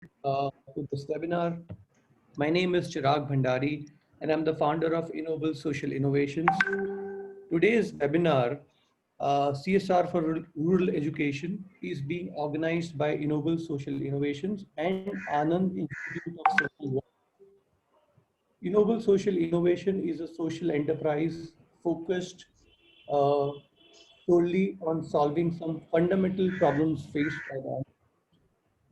To this webinar. My name is Chirag Bhandari, and I'm the founder of Ennoble Social Innovations. Today's webinar, CSR for Rural Education, is being organized by Ennoble Social Innovations and Anand Institute of Social Work. Ennoble Social Innovation is a social enterprise focused uh, solely on solving some fundamental problems faced by the.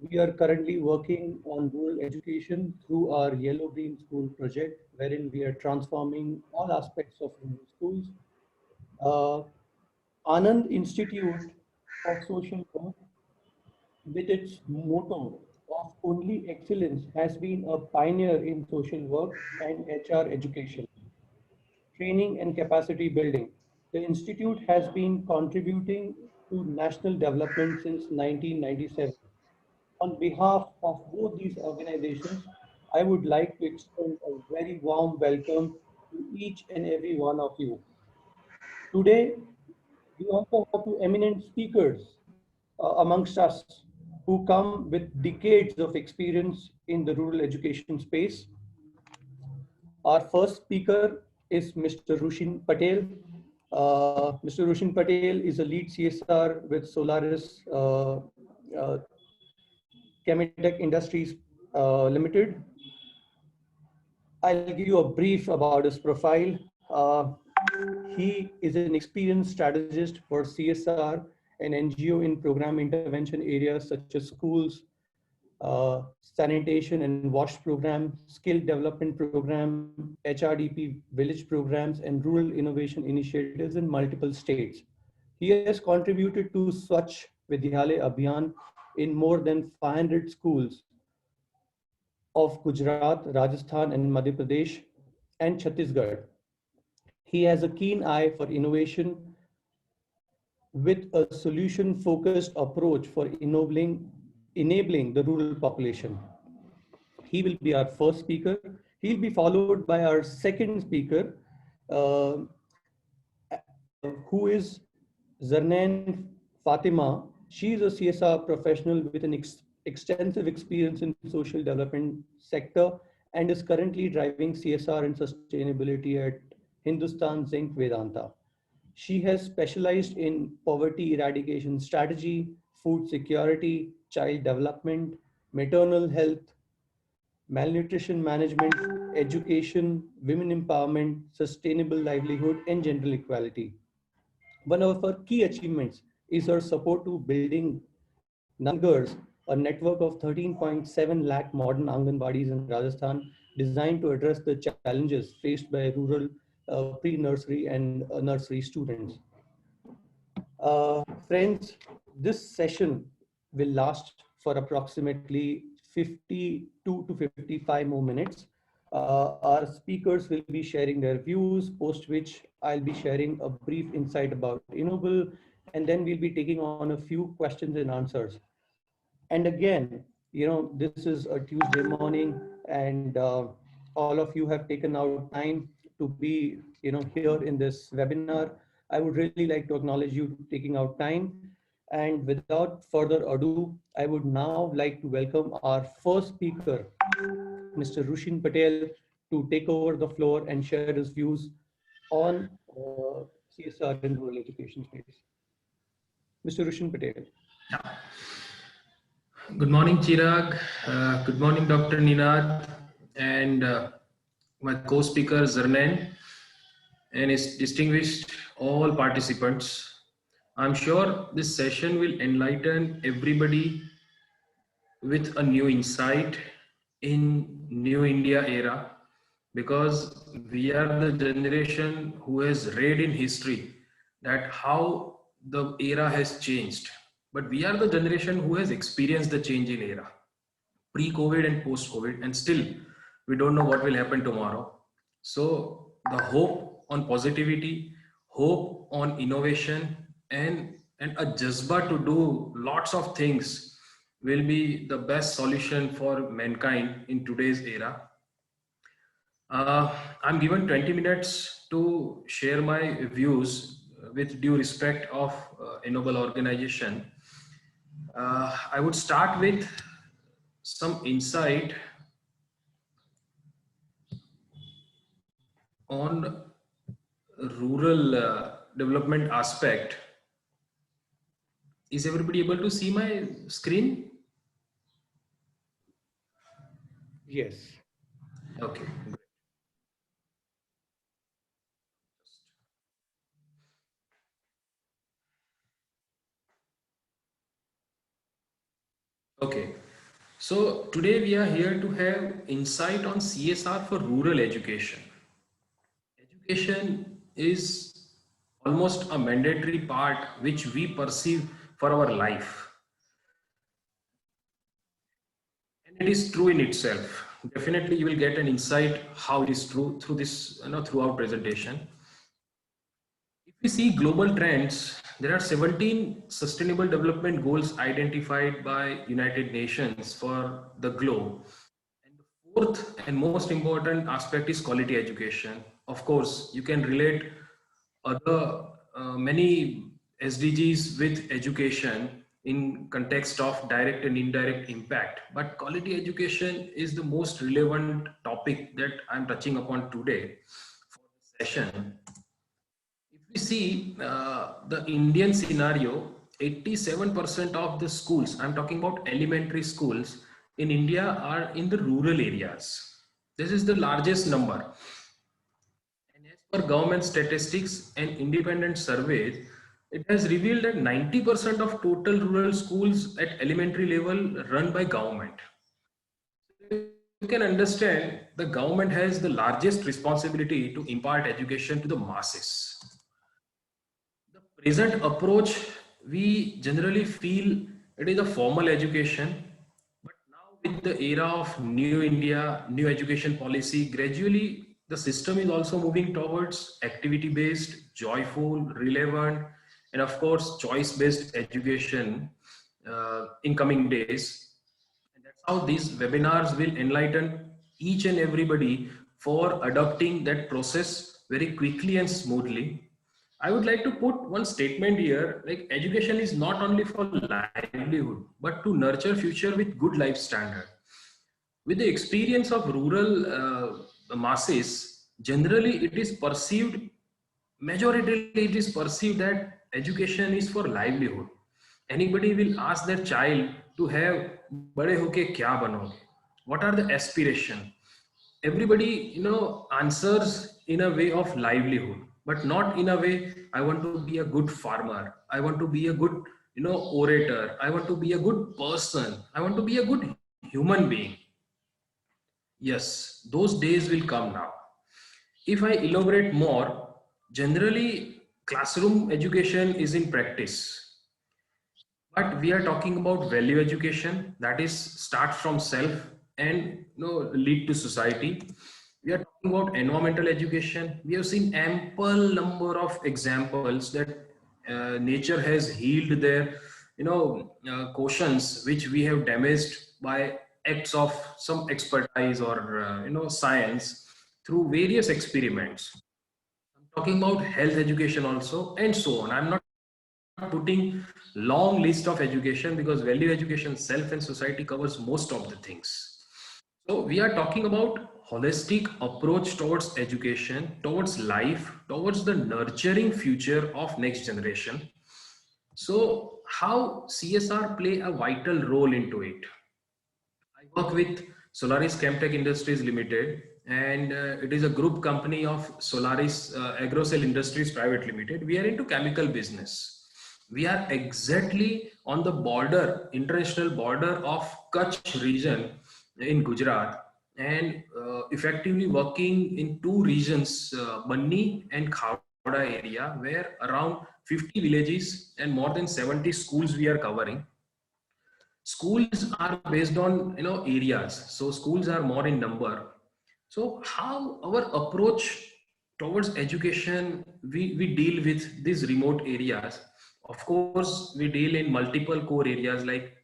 We are currently working on rural education through our Yellow Green School project, wherein we are transforming all aspects of rural schools. Uh, Anand Institute of Social Work, with its motto of only excellence, has been a pioneer in social work and HR education, training and capacity building. The institute has been contributing to national development since 1997. On behalf of both these organizations, I would like to extend a very warm welcome to each and every one of you. Today, we also have two eminent speakers amongst us who come with decades of experience in the rural education space. Our first speaker is Mr. Rushin Patel. Mr. Rushin Patel is a lead CSR with Solaris Chemetech Industries Limited. I'll give you a brief about his profile. He is an experienced strategist for CSR and NGO in program intervention areas such as schools, sanitation and wash program, skill development program, HRDP village programs, and rural innovation initiatives in multiple states. He has contributed to Swachh Vidyalaya Abhiyan in more than 500 schools of Gujarat, Rajasthan, and Madhya Pradesh and Chhattisgarh. He has a keen eye for innovation with a solution-focused approach for enabling the rural population. He will be our first speaker. He'll be followed by our second speaker, uh, who is Zarnain Fatima. She is a CSR professional with an extensive experience in social development sector and is currently driving CSR and sustainability at Hindustan Zinc Vedanta. She has specialized in poverty eradication strategy, food security, child development, maternal health, malnutrition management, education, women empowerment, sustainable livelihood, and gender equality. One of her key achievements is her support to building Nangars, a network of 13.7 lakh modern Anganwadis in Rajasthan, designed to address the challenges faced by rural pre-nursery and nursery students. Friends, this session will last for approximately 52 to 55 more minutes. Our speakers will be sharing their views, post which I'll be sharing a brief insight about Ennoble, and then we'll be taking on a few questions and answers. And again, this is a Tuesday morning, and all of you have taken out time to be, here in this webinar. I would really like to acknowledge you taking out time. And without further ado, I would now like to welcome our first speaker, Mr. Rushin Patel, to take over the floor and share his views on CSR in rural education space. Mr. Rushin Patel. Good morning, Chirag. Good morning, Dr. Ninad, and my co-speaker Zarnain, and his distinguished all participants. I'm sure this session will enlighten everybody with a new insight in New India era, because we are the generation who has read in history that how the era has changed, but we are the generation who has experienced the change in era, pre-COVID and post-COVID, and still we don't know what will happen tomorrow. So the hope on positivity, hope on innovation, and a jazba to do lots of things will be the best solution for mankind in today's era. I'm given 20 minutes to share my views with due respect of Ennoble organization. I would start with some insight on rural development aspect. Is everybody able to see my screen? Yes. Okay, great. Okay, so today we are here to have insight on CSR for rural education. Education is almost a mandatory part which we perceive for our life, and it is true in itself. Definitely, you will get an insight how it is true through this, throughout presentation. If we see global trends, there are 17 sustainable development goals identified by United Nations for the globe. And the fourth and most important aspect is quality education. Of course, you can relate other many SDGs with education in context of direct and indirect impact. But quality education is the most relevant topic that I'm touching upon today for this session. If we see the Indian scenario, 87% of the schools, I'm talking about elementary schools in India, are in the rural areas. This is the largest number. And as per government statistics and independent surveys, it has revealed that 90% of total rural schools at elementary level run by government. You can understand the government has the largest responsibility to impart education to the masses. The present approach, we generally feel it is a formal education, but now with the era of new India, new education policy, gradually the system is also moving towards activity based, joyful, relevant, and of course, choice based education in coming days. And that's how these webinars will enlighten each and everybody for adopting that process very quickly and smoothly. I would like to put one statement here, like education is not only for livelihood, but to nurture future with good life standard. With the experience of rural masses, generally it is perceived, majority it is perceived that education is for livelihood. Anybody will ask their child to have bade hoke kya banoge? What are the aspiration? Everybody, answers in a way of livelihood, but not in a way, I want to be a good farmer, I want to be a good, orator, I want to be a good person, I want to be a good human being. Yes, those days will come now. If I elaborate more, generally classroom education is in practice, but we are talking about value education, that is start from self and lead to society. We are talking about environmental education. We have seen ample number of examples that nature has healed their cautions which we have damaged by acts of some expertise or science through various experiments. I'm talking about health education also and so on. I'm not putting long list of education because value education, self and society covers most of the things. So we are talking about holistic approach towards education, towards life, towards the nurturing future of next generation. So how CSR play a vital role into it? I work with Solaris Chemtech Industries Limited, and it is a group company of Solaris Agrocell Industries Private Limited. We are into chemical business. We are exactly on the border, international border of Kutch region in Gujarat, and effectively working in two regions, Banni and Khavda area, where around 50 villages and more than 70 schools we are covering. Schools are based on areas, so schools are more in number. So how our approach towards education, we deal with these remote areas. Of course, we deal in multiple core areas like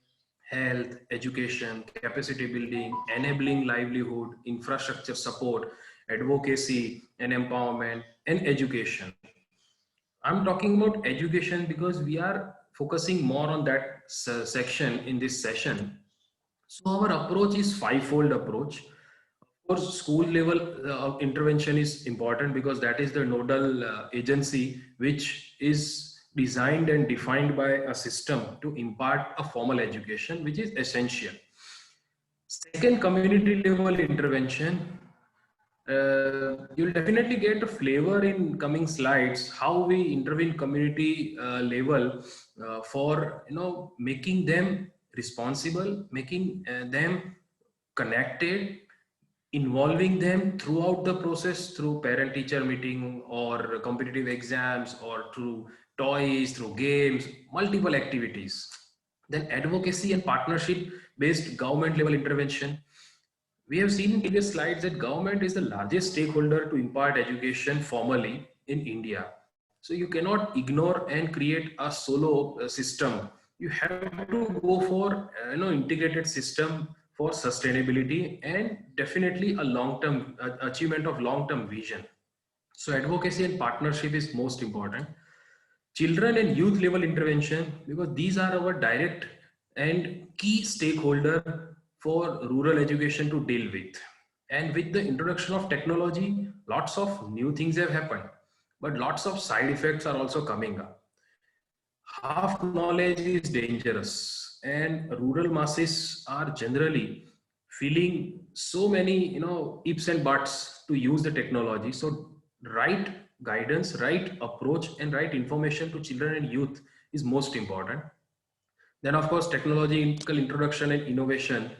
health, education, capacity building, enabling livelihood, infrastructure support, advocacy and empowerment, and education. I'm talking about education because we are focusing more on that section in this session. So our approach is five-fold approach. Of course, school level intervention is important because that is the nodal agency which is designed and defined by a system to impart a formal education, which is essential. Second, community level intervention. You'll definitely get a flavor in coming slides how we intervene community level for making them responsible, making them connected, involving them throughout the process through parent teacher meeting or competitive exams or through toys, through games, multiple activities. Then advocacy and partnership based government level intervention. We have seen in previous slides that government is the largest stakeholder to impart education formally in India. So you cannot ignore and create a solo system. You have to go for integrated system for sustainability and definitely a long-term achievement of long-term vision. So advocacy and partnership is most important. Children and youth level intervention, because these are our direct and key stakeholder for rural education to deal with. And with the introduction of technology, lots of new things have happened, but lots of side effects are also coming up. Half knowledge is dangerous, and rural masses are generally feeling so many ifs and buts to use the technology. So right guidance, right approach, and right information to children and youth is most important. Then of course technological introduction and innovation,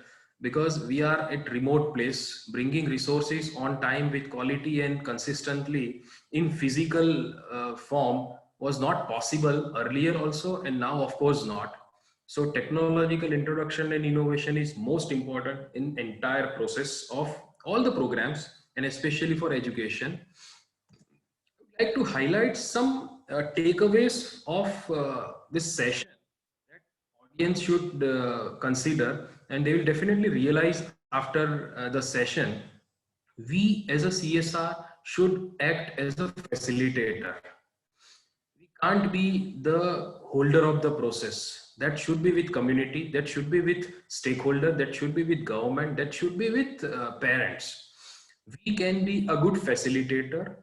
because we are at remote place, bringing resources on time with quality and consistently in physical form was not possible earlier also, and now of course not. So technological introduction and innovation is most important in entire process of all the programs, and especially for education. I'd like to highlight some takeaways of this session that audience should consider, and they will definitely realize after the session. We as a CSR should act as a facilitator. We can't be the holder of the process. That should be with community, that should be with stakeholder, that should be with government, that should be with parents. We can be a good facilitator.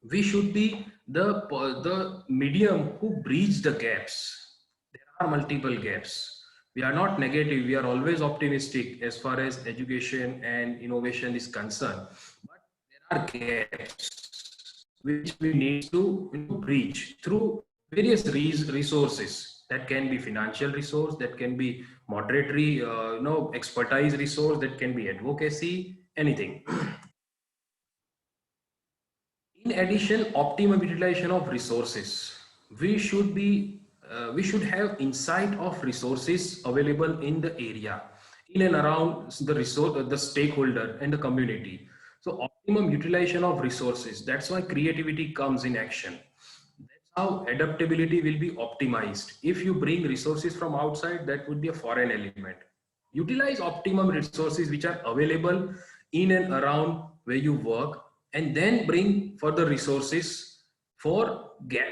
We should be the medium who bridge the gaps. There are multiple gaps. We are not negative, we are always optimistic as far as education and innovation is concerned, but there are gaps which we need to bridge through various resources. That can be financial resource, that can be moderatory expertise resource, that can be advocacy, anything. In addition, optimum utilization of resources. We should be, we should have insight of resources available in the area, in and around the resource, the stakeholder and the community. So optimum utilization of resources. That's why creativity comes in action. That's how adaptability will be optimized. If you bring resources from outside, that would be a foreign element. Utilize optimum resources which are available in and around where you work, and then bring further resources for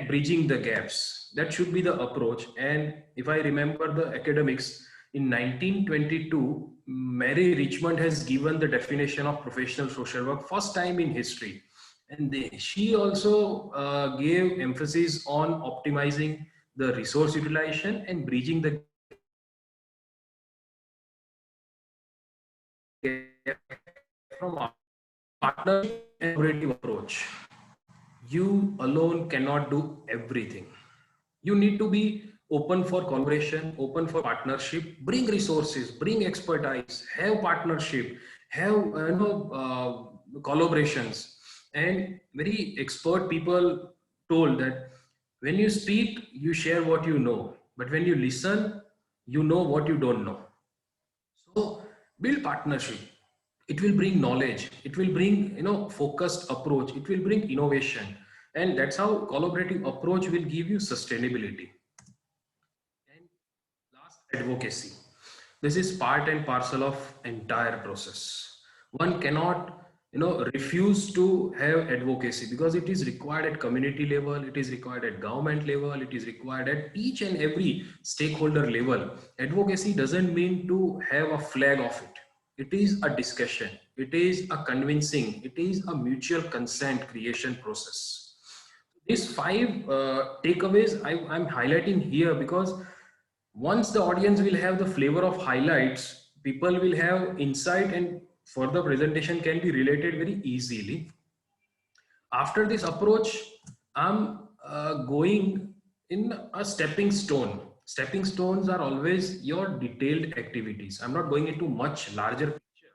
bridging the gaps. That should be the approach. And if I remember the academics, in 1922, Mary Richmond has given the definition of professional social work first time in history. And she also gave emphasis on optimizing the resource utilization and bridging the gap from partnership and collaborative approach. You alone cannot do everything. You need to be open for collaboration, open for partnership, bring resources, bring expertise, have partnership, have collaborations. And very expert people told that when you speak, you share what you know, but when you listen, you know what you don't know. So build partnership. It will bring knowledge. It will bring focused approach. It will bring innovation, and that's how collaborative approach will give you sustainability. And last, advocacy. This is part and parcel of entire process. One cannot refuse to have advocacy, because it is required at community level, it is required at government level, it is required at each and every stakeholder level. Advocacy doesn't mean to have a flag of it. It is a discussion, it is a convincing, it is a mutual consent creation process. These five takeaways I'm highlighting here, because once the audience will have the flavor of highlights, people will have insight, and further presentation can be related very easily. After this approach, I'm going in a stepping stone. Stepping stones are always your detailed activities. I'm not going into much larger picture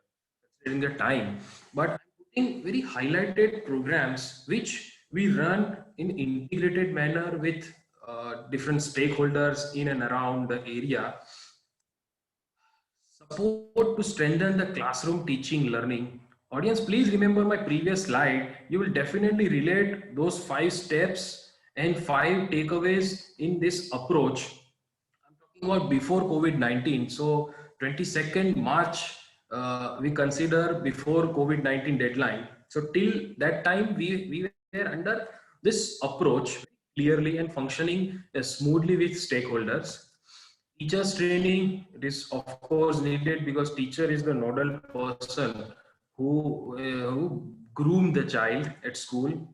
considering the time, but I'm putting very highlighted programs which we run in integrated manner with different stakeholders in and around the area. Support to strengthen the classroom teaching learning. Audience, please remember my previous slide. You will definitely relate those 5 steps and 5 takeaways in this approach. I'm talking about before COVID-19. So 22nd March, we consider before COVID-19 deadline. So till that time, we were under this approach clearly and functioning smoothly with stakeholders. Teachers training, it is of course needed, because teacher is the nodal person who groom the child at school. In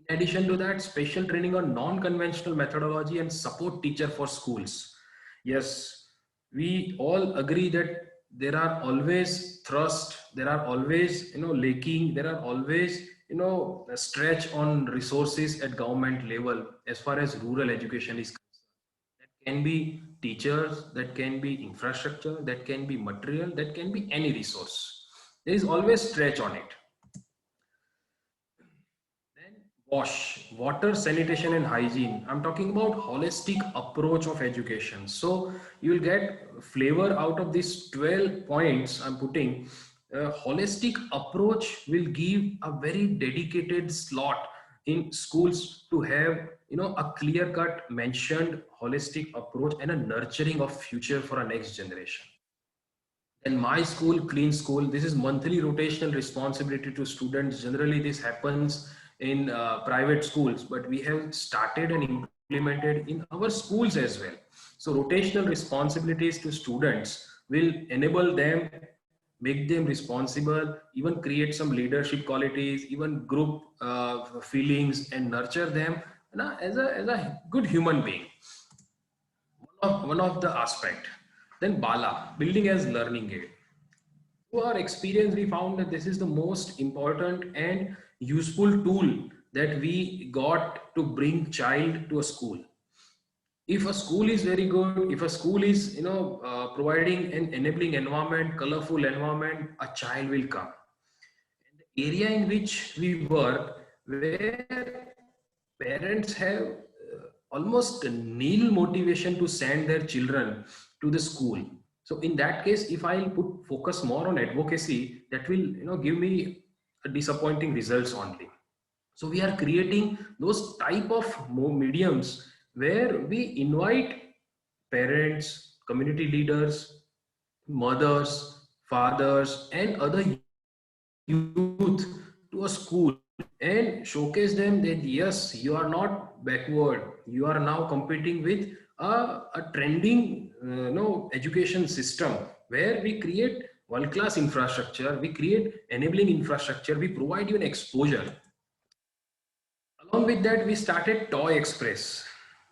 addition to that, special training on non-conventional methodology and support teacher for schools. Yes, we all agree that there are always thrust, there are always lacking, there are always a stretch on resources at government level as far as rural education is concerned. That can be teachers, that can be infrastructure, that can be material, that can be any resource. There is always stretch on it. Then water, sanitation and hygiene. I'm talking about holistic approach of education. So you will get flavor out of these 12 points I'm putting. A holistic approach will give a very dedicated slot in schools to have a clear cut mentioned holistic approach and a nurturing of future for our next generation. And my school, clean school, this is monthly rotational responsibility to students. Generally this happens in private schools, but we have started and implemented in our schools as well. So rotational responsibilities to students will enable them, make them responsible, even create some leadership qualities, even group feelings, and nurture them as a good human being. One of the aspect. Then Bala, building as learning aid. Through our experience, we found that this is the most important and useful tool that we got to bring child to a school. If a school is very good, if a school is providing an enabling environment, colorful environment, a child will come. And the area in which we work, where parents have almost nil motivation to send their children to the school. So in that case, if I'll put focus more on advocacy, that will give me a disappointing results only. So we are creating those type of mediums where we invite parents, community leaders, mothers, fathers, and other youth to a school and showcase them that yes, you are not backward, you are now competing with a trending education system where we create world-class infrastructure, we create enabling infrastructure, we provide you an exposure. Along with that, we started Toy Express.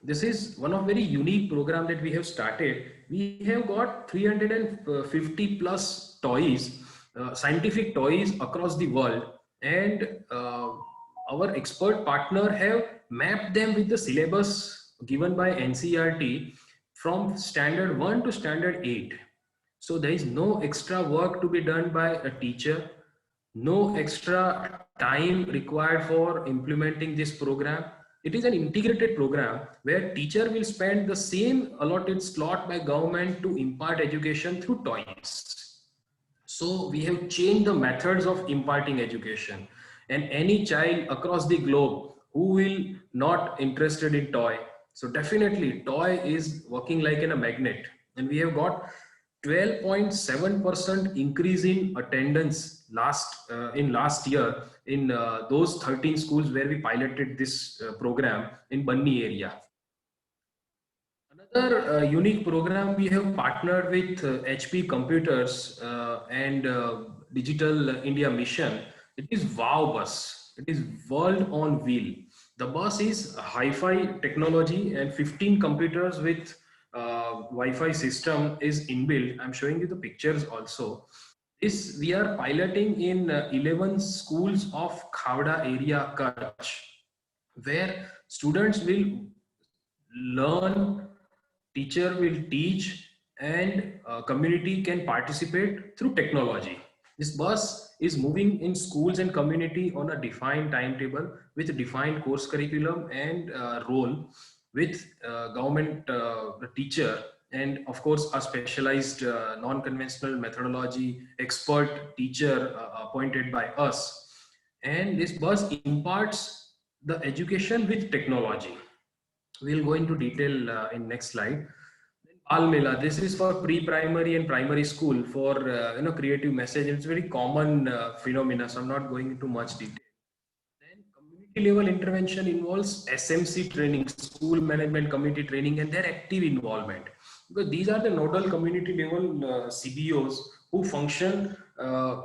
This is one of very unique program that we have started. We have got 350 plus toys, scientific toys across the world, and our expert partner have mapped them with the syllabus given by NCERT from standard 1 to standard 8. So there is no extra work to be done by a teacher, no extra time required for implementing this program. It is an integrated program where teacher will spend the same allotted slot by government to impart education through toys. So we have changed the methods of imparting education, and any child across the globe who will not interested in toy. So definitely toy is working like in a magnet, and we have got 12.7% increase in attendance last year in those 13 schools where we piloted this program in Banni area. Another unique program, we have partnered with HP Computers and Digital India Mission. It is WOW Bus. It is World on Wheel. The bus is hi-fi technology and 15 computers with Wi-Fi system is inbuilt. I'm showing you the pictures also. This we are piloting in 11 schools of Khavda area, Kutch, where students will learn, teacher will teach, and community can participate through technology. This bus is moving in schools and community on a defined timetable with a defined course curriculum and role with government teacher, and of course a specialized non-conventional methodology expert teacher appointed by us. And this bus imparts the education with technology. We'll go into detail in next slide. Bal Mela, this is for pre-primary and primary school for creative message. It's very common phenomena, so I'm not going into much detail. Then community level intervention involves SMC training, school management committee training, and their active involvement, because these are the nodal community level CBOs who function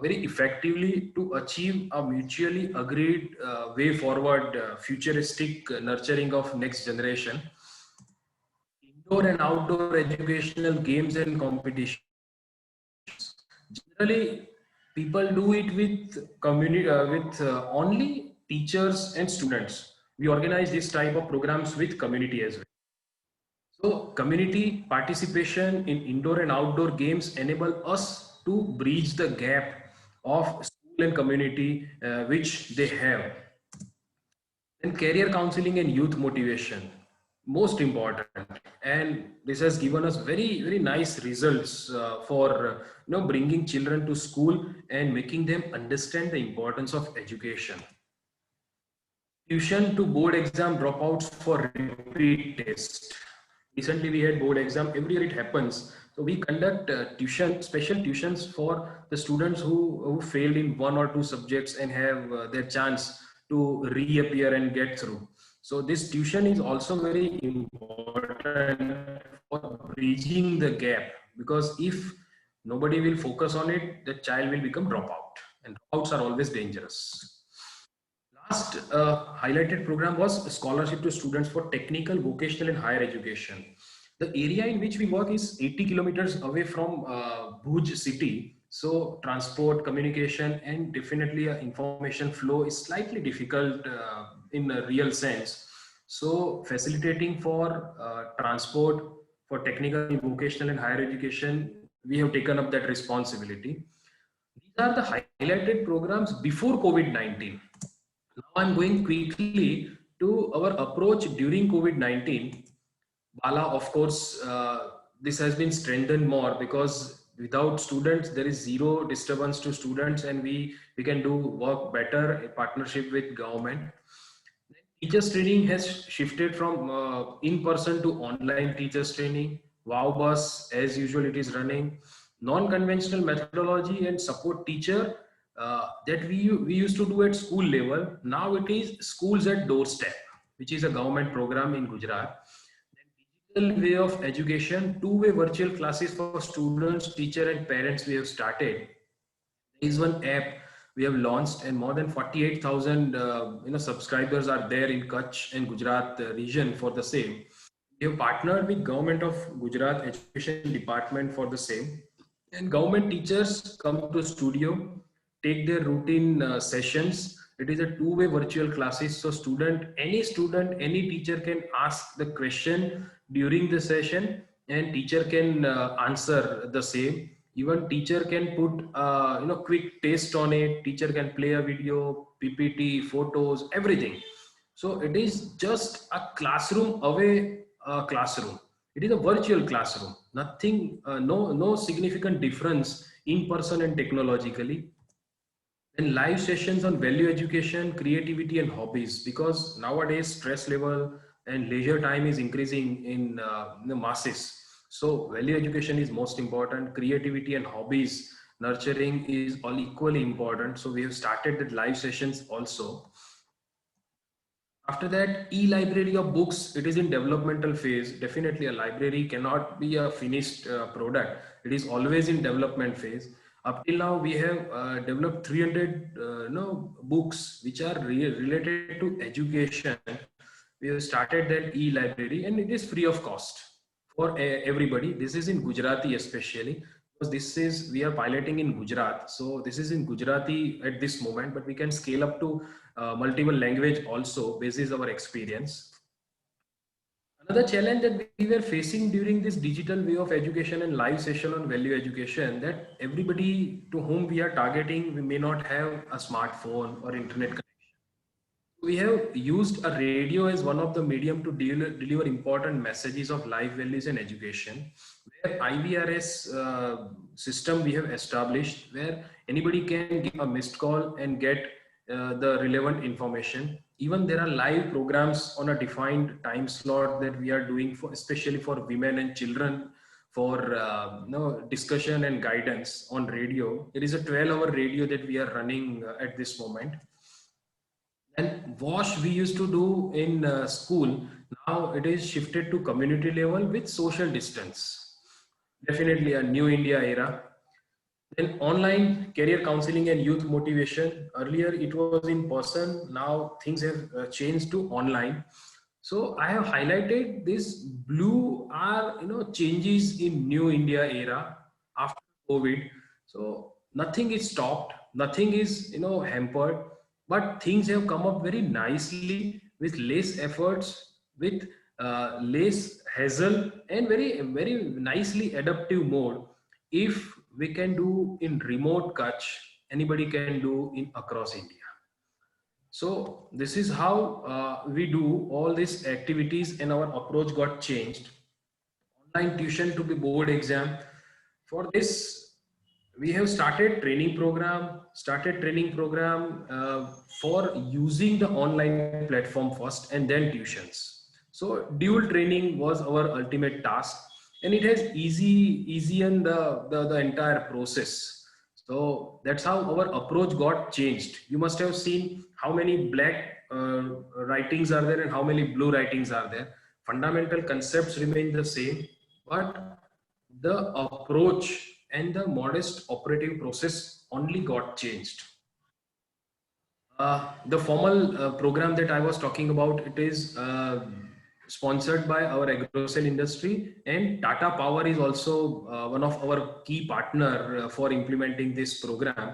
very effectively to achieve a mutually agreed way forward, futuristic nurturing of next generation. Indoor and outdoor educational games and competitions. Generally, people do it with community, with only teachers and students. We organize this type of programs with community as well. So community participation in indoor and outdoor games enable us to bridge the gap of school and community which they have. And career counseling and youth motivation, most important. And this has given us very nice results for bringing children to school and making them understand the importance of education. Tuition to board exam dropouts for repeat test. Recently we had board exam. Every year it happens. So we conduct special tuitions for the students who failed in one or two subjects and have their chance to reappear and get through. So this tuition is also very important for bridging the gap, because if nobody will focus on it, the child will become dropout, and dropouts are always dangerous. Last highlighted program was scholarship to students for technical, vocational and higher education. The area in which we work is 80 kilometers away from Bhuj city. So transport, communication and definitely information flow is slightly difficult in a real sense. So facilitating for transport, for technical, vocational and higher education, we have taken up that responsibility. These are the highlighted programs before COVID-19. Now I'm going quickly to our approach during COVID-19. Bala, of course, this has been strengthened more, because without students, there is zero disturbance to students, and we can do work better in partnership with government. Teachers training has shifted from in-person to online teachers training. Wow Bus, as usual, it is running. Non-conventional methodology and support teacher that we used to do at school level. Now it is schools at doorstep, which is a government program in Gujarat. Digital way of education, two-way virtual classes for students, teacher and parents we have started. There is one app we have launched, and more than 48,000 subscribers are there in Kutch and Gujarat region for the same. We have partnered with Government of Gujarat Education Department for the same, and government teachers come to studio, take their routine sessions. It is a two-way virtual classes, so any student, any teacher can ask the question during the session, and teacher can answer the same. Even teacher can put quick test on it. Teacher can play a video, PPT, photos, everything. So it is just a classroom away classroom. It is a virtual classroom. Nothing, no significant difference in person and technologically. And live sessions on value education, creativity and hobbies, because nowadays stress level and leisure time is increasing in the masses. So value education is most important. Creativity and hobbies nurturing is all equally important. So we have started the live sessions also. After that, e-library of books, it is in developmental phase. Definitely a library cannot be a finished product. It is always in development phase. Up till now, we have developed 300 books which are related to education. We have started that e-library and it is free of cost for everybody. This is in Gujarati especially, because this is, we are piloting in Gujarat. So this is in Gujarati at this moment, but we can scale up to multiple language also basis our experience. Another challenge that we were facing during this digital way of education and live session on value education, that everybody to whom we are targeting, we may not have a smartphone or internet connection. We have used a radio as one of the medium to deliver important messages of life values and education, where IVRS system we have established, where anybody can give a missed call and get the relevant information. Even there are live programs on a defined time slot that we are doing for, especially for women and children, for discussion and guidance on radio. It is a 12-hour radio that we are running at this moment. And wash we used to do in school, now it is shifted to community level with social distance. Definitely a new India era. Then online career counseling and youth motivation. Earlier it was in person. Now things have changed to online. So I have highlighted this blue are changes in new India era after COVID. So nothing is stopped, nothing is hampered, but things have come up very nicely with less efforts, with less hassle, and very nicely adaptive mode. If we can do in remote Kutch, anybody can do in across India. So this is how we do all these activities, and our approach got changed. Online tuition to be board exam. For this, we have started training program for using the online platform first and then tuitions. So dual training was our ultimate task, and it has easier the entire process. So that's how our approach got changed. You must have seen how many black writings are there and how many blue writings are there. Fundamental concepts remain the same, but the approach and the modest operative process only got changed. The formal program that I was talking about, it is sponsored by our agrocell industry, and Tata Power is also one of our key partner for implementing this program.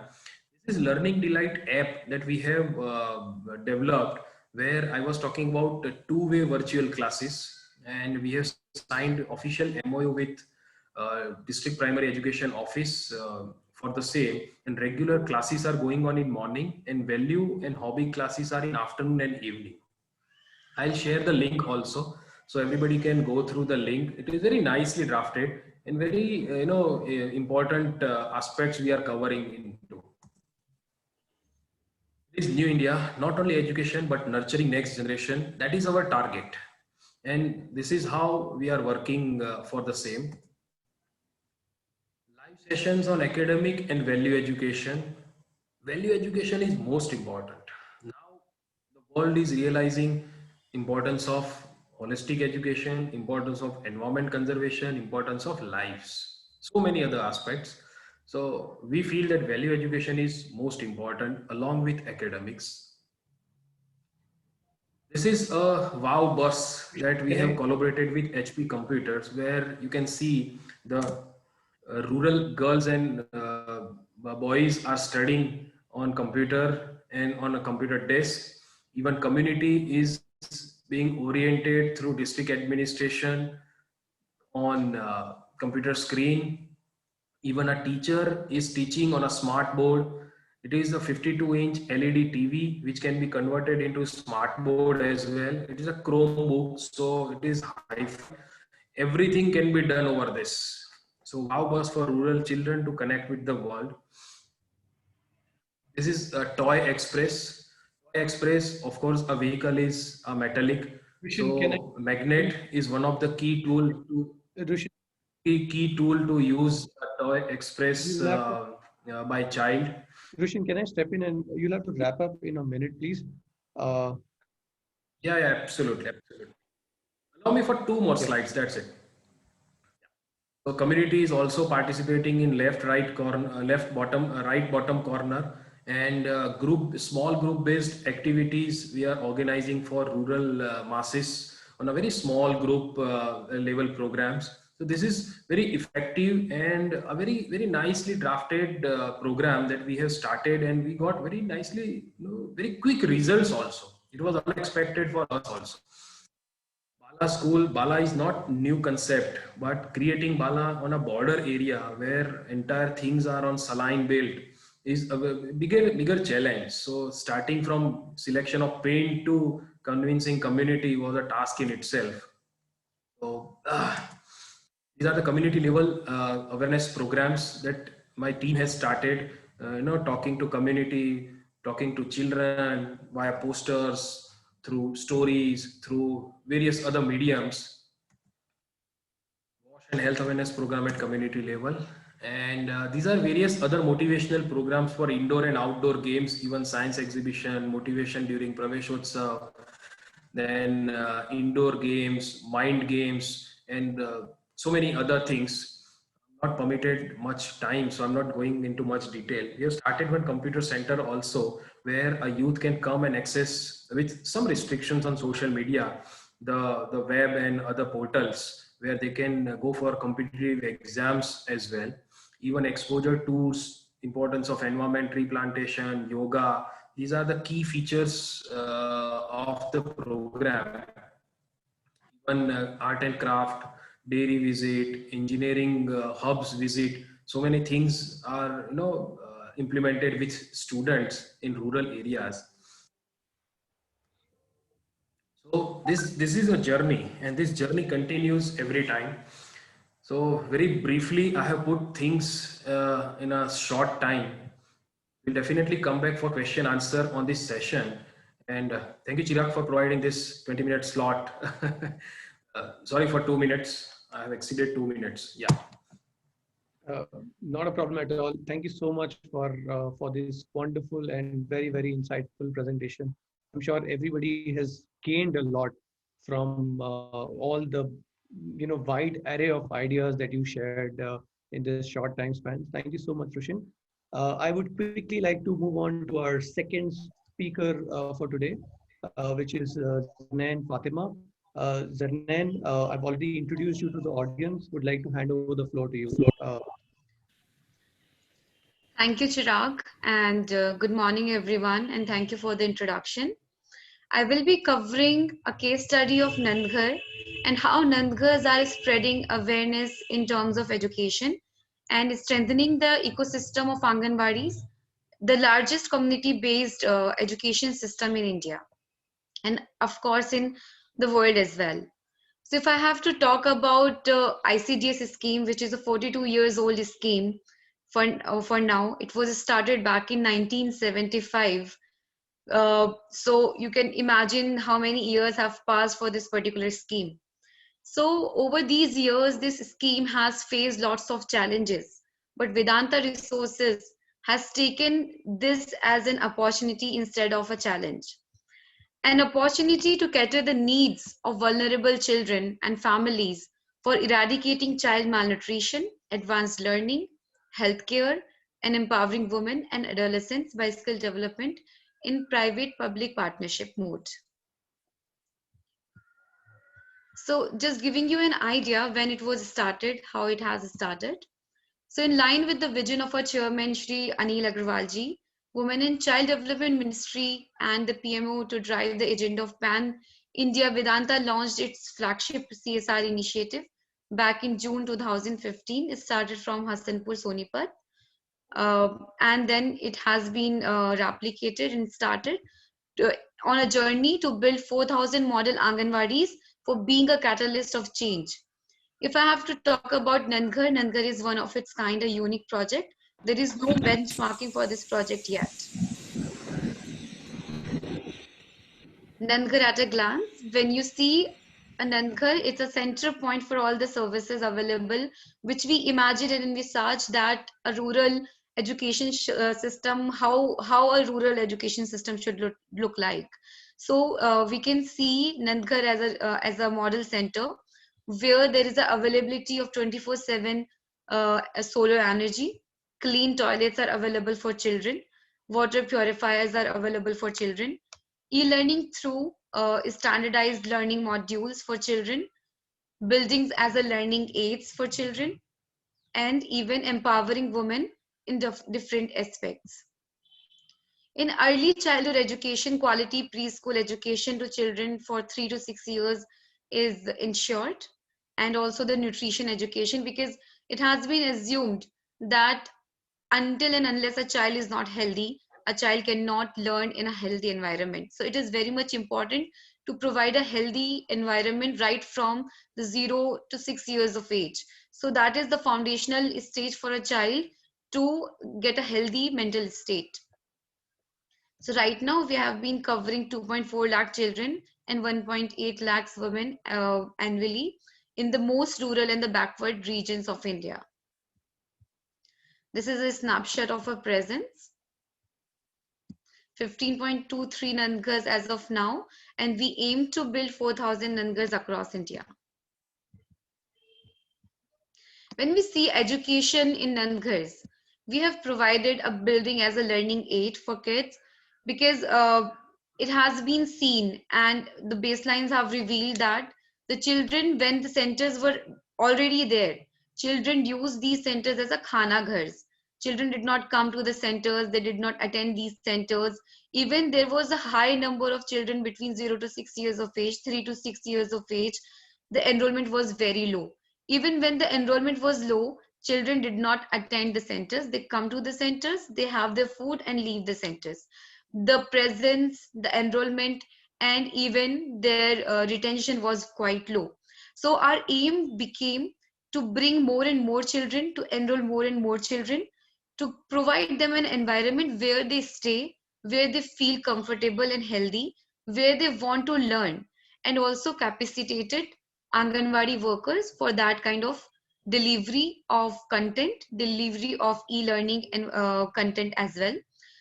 This is Learning Delight app that we have developed, where I was talking about two-way virtual classes, and we have signed official MOU with district primary education office for the same, and regular classes are going on in morning, and value and hobby classes are in afternoon and evening. I'll share the link also, so everybody can go through the link. It is very nicely drafted and very important aspects we are covering into. This new India, not only education but nurturing next generation, that is our target, and this is how we are working for the same. Live sessions on academic and value education. Value education is most important. Now the world is realizing importance of holistic education, importance of environment conservation, importance of lives, so many other aspects. So we feel that value education is most important along with academics. This is a wow bus that we have collaborated with HP Computers, where you can see the rural girls and boys are studying on computer and on a computer desk. Even community is being oriented through district administration on computer screen. Even a teacher is teaching on a smart board. It is a 52-inch LED TV which can be converted into smart board as well. It is a Chromebook, so it is high-fi. Everything can be done over this. So wow bus for rural children to connect with the world. This is a Toy Express. Toy Express, of course, a vehicle is a metallic. Rushin, So magnet is one of the key tool to. Rushin, key tool to use a toy express You'll have to, by child. Rushin, can I step in and you'll have to wrap up in a minute, please? Uh, Yeah, yeah, absolutely, absolutely. Allow me for two more okay. slides. That's it. So community is also participating in left, right corner, left bottom, right bottom corner, and small group based activities we are organizing for rural masses on a very small group level programs. So this is very effective and a very nicely drafted program that we have started, and we got very nicely, very quick results also. It was unexpected for us also. Bala school, Bala is not new concept, but creating Bala on a border area where entire things are on saline built is a bigger challenge. So starting from selection of paint to convincing community was a task in itself. So these are the community level awareness programs that my team has started. Talking to community, talking to children via posters, through stories, through various other mediums. Wash and health awareness program at community level. And these are various other motivational programs for indoor and outdoor games, even science exhibition, motivation during Praveshotsav, then indoor games, mind games, and so many other things. Not permitted much time, so I'm not going into much detail. We have started one computer center also, where a youth can come and access with some restrictions on social media, the web and other portals, where they can go for competitive exams as well. Even exposure tours, importance of environment replantation, yoga. These are the key features of the program. Even art and craft, dairy visit, engineering hubs visit. So many things are implemented with students in rural areas. So this is a journey, and this journey continues every time. So very briefly, I have put things in a short time. We'll definitely come back for question answer on this session. And thank you, Chirag, for providing this 20-minute slot. Sorry for 2 minutes. I have exceeded 2 minutes. Yeah. Not a problem at all. Thank you so much for this wonderful and very insightful presentation. I'm sure everybody has gained a lot from all the wide array of ideas that you shared in this short time span. Thank you so much, Rushin. I would quickly like to move on to our second speaker for today, which is Zarnain Fatima. Zarnain, I've already introduced you to the audience. Would like to hand over the floor to you. Thank you, Chirag, and good morning, everyone, and thank you for the introduction. I will be covering a case study of Nandghar and how Nandghars are spreading awareness in terms of education and strengthening the ecosystem of Anganwadis, the largest community-based education system in India, and of course in the world as well. So if I have to talk about ICDS scheme, which is a 42 years old scheme for now, it was started back in 1975. So you can imagine how many years have passed for this particular scheme. So over these years, this scheme has faced lots of challenges, but Vedanta Resources has taken this as an opportunity instead of a challenge. An opportunity to cater the needs of vulnerable children and families for eradicating child malnutrition, advanced learning, healthcare, and empowering women and adolescents by skill development in private-public partnership mode. So just giving you an idea when it was started, how it has started. So in line with the vision of our chairman, Shri Anil Agrawalji, Women and Child Development Ministry and the PMO to drive the agenda of Pan India, Vedanta launched its flagship CSR initiative back in June 2015. It started from Hassanpur, Sonipat. And then it has been replicated and started on a journey to build 4,000 model Anganwadis for being a catalyst of change. If I have to talk about Nandghar, Nandghar is one of its kind, a unique project. There is no benchmarking for this project yet. Nandghar at a glance, when you see A Nandghar, it's a center point for all the services available, which we imagine and envisage that a rural education system, how a rural education system should look like. So we can see Nandghar as a model center where there is a availability of 24/7 solar energy, clean toilets are available for children, water purifiers are available for children, e-learning through standardized learning modules for children, buildings as a learning aids for children, and even empowering women in different aspects. In early childhood education, quality preschool education to children for 3 to 6 years is ensured, and also the nutrition education, because it has been assumed that until and unless a child is not healthy, a child cannot learn in a healthy environment. So it is very much important to provide a healthy environment right from the 0 to 6 years of age. So that is the foundational stage for a child to get a healthy mental state. So right now we have been covering 2.4 lakh children and 1.8 lakhs women annually in the most rural and the backward regions of India. This is a snapshot of our presence. 15.23 Nandghars as of now, and we aim to build 4,000 Nandghars across India. When we see education in Nandghars, we have provided a building as a learning aid for kids because it has been seen and the baselines have revealed that the children, when the centers were already there, children used these centers as a khana ghars. Children did not come to the centers, they did not attend these centers. Even there was a high number of children between 0 to 6 years of age, 3 to 6 years of age. The enrollment was very low. Even when the enrollment was low, children did not attend the centers. They come to the centers, they have their food and leave the centers. The presence, the enrollment, and even their retention was quite low. So our aim became to bring more and more children, to enroll more and more children, to provide them an environment where they stay, where they feel comfortable and healthy, where they want to learn, and also capacitated Anganwadi workers for that kind of delivery of content, delivery of e-learning and content as well.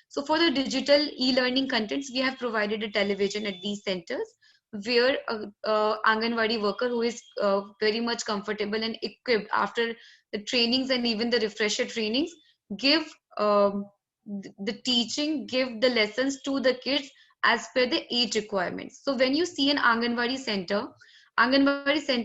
So for the digital e-learning contents, we have provided a television at these centers where a Anganwadi worker who is very much comfortable and equipped after the trainings and even the refresher trainings give the teaching, give the lessons to the kids as per the age requirements. So when you see an Anganwadi center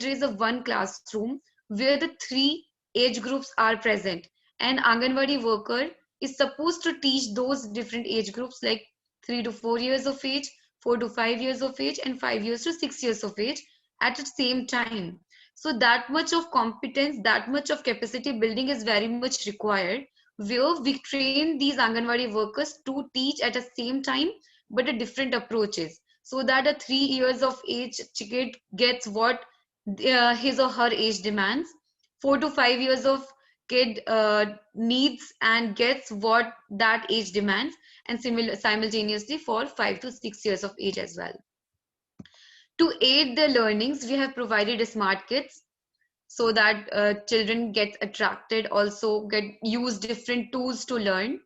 is a one classroom where the three age groups are present. And Anganwadi worker is supposed to teach those different age groups like 3 to 4 years of age, 4 to 5 years of age, and 5 years to 6 years of age at the same time. So that much of competence, that much of capacity building is very much required, where we train these Anganwadi workers to teach at the same time, but at different approaches, so that a 3 years of age kid gets what his or her age demands, 4 to 5 years of kid needs and gets what that age demands, and simultaneously for 5 to 6 years of age as well. To aid their learnings, we have provided smart kits so that children get attracted, also get use different tools to learn.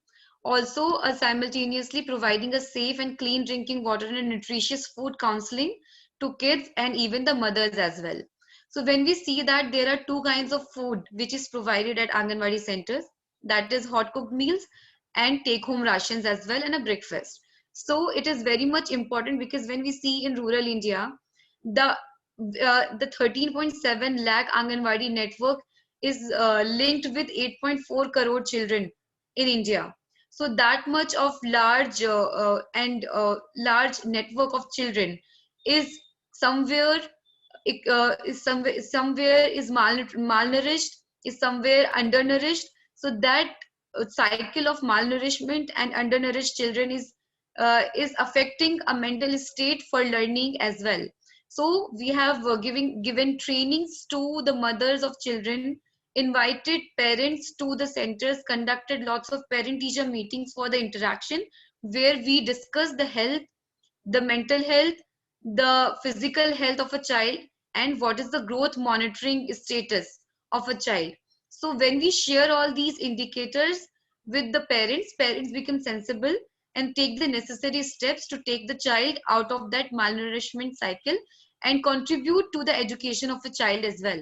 Also simultaneously providing a safe and clean drinking water and nutritious food counseling to kids and even the mothers as well. So when we see that there are two kinds of food which is provided at Anganwadi centers, that is hot cooked meals and take home rations as well, and a breakfast. So it is very much important because when we see in rural India, the 13.7 lakh Anganwadi network is linked with 8.4 crore children in India. So that much of large network of children is somewhere somewhere is malnourished, is somewhere undernourished. So that cycle of malnourishment and undernourished children is affecting a mental state for learning as well. So we have given trainings to the mothers of children, invited parents to the centers, conducted lots of parent teacher meetings for the interaction, where we discuss the health, the mental health, the physical health of a child, and what is the growth monitoring status of a child. So when we share all these indicators with the parents, parents become sensible and take the necessary steps to take the child out of that malnourishment cycle and contribute to the education of a child as well.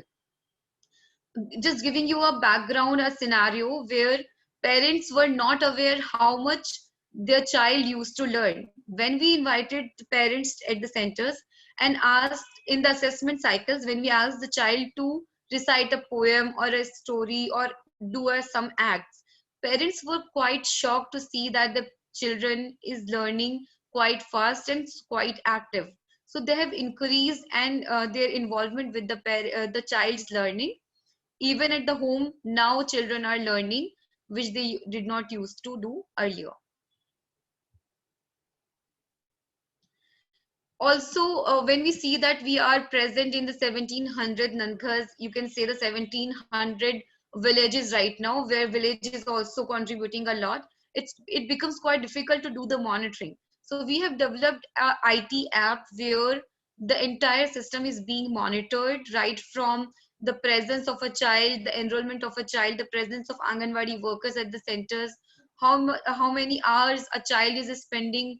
Just giving you a background, a scenario where parents were not aware how much their child used to learn. When we invited the parents at the centers and asked in the assessment cycles, when we asked the child to recite a poem or a story or do some acts, parents were quite shocked to see that the children is learning quite fast and quite active. So they have increased and their involvement with the child's learning. Even at the home, now children are learning, which they did not used to do earlier. Also, when we see that we are present in the 1700 Nanghas, you can say the 1700 villages right now, where village is also contributing a lot, it becomes quite difficult to do the monitoring. So we have developed a IT app where the entire system is being monitored, right from the presence of a child, the enrollment of a child, the presence of Anganwadi workers at the centers, how many hours a child is spending,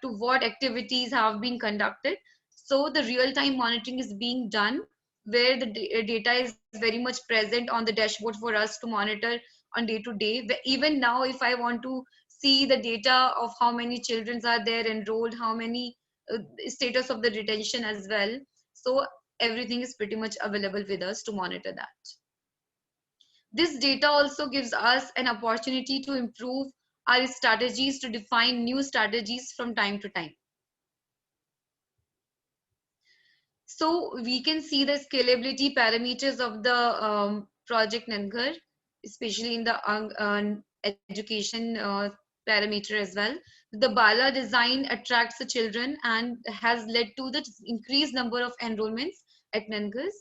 to what activities have been conducted. So the real-time monitoring is being done, where the data is very much present on the dashboard for us to monitor on day to day. Even now, if I want to see the data of how many children are there enrolled, how many status of the retention as well, so everything is pretty much available with us to monitor that. This data also gives us an opportunity to improve our strategies, to define new strategies from time to time. So we can see the scalability parameters of the project Nangar, especially in the education parameter as well. The Bala design attracts the children and has led to the increased number of enrollments at Nangars.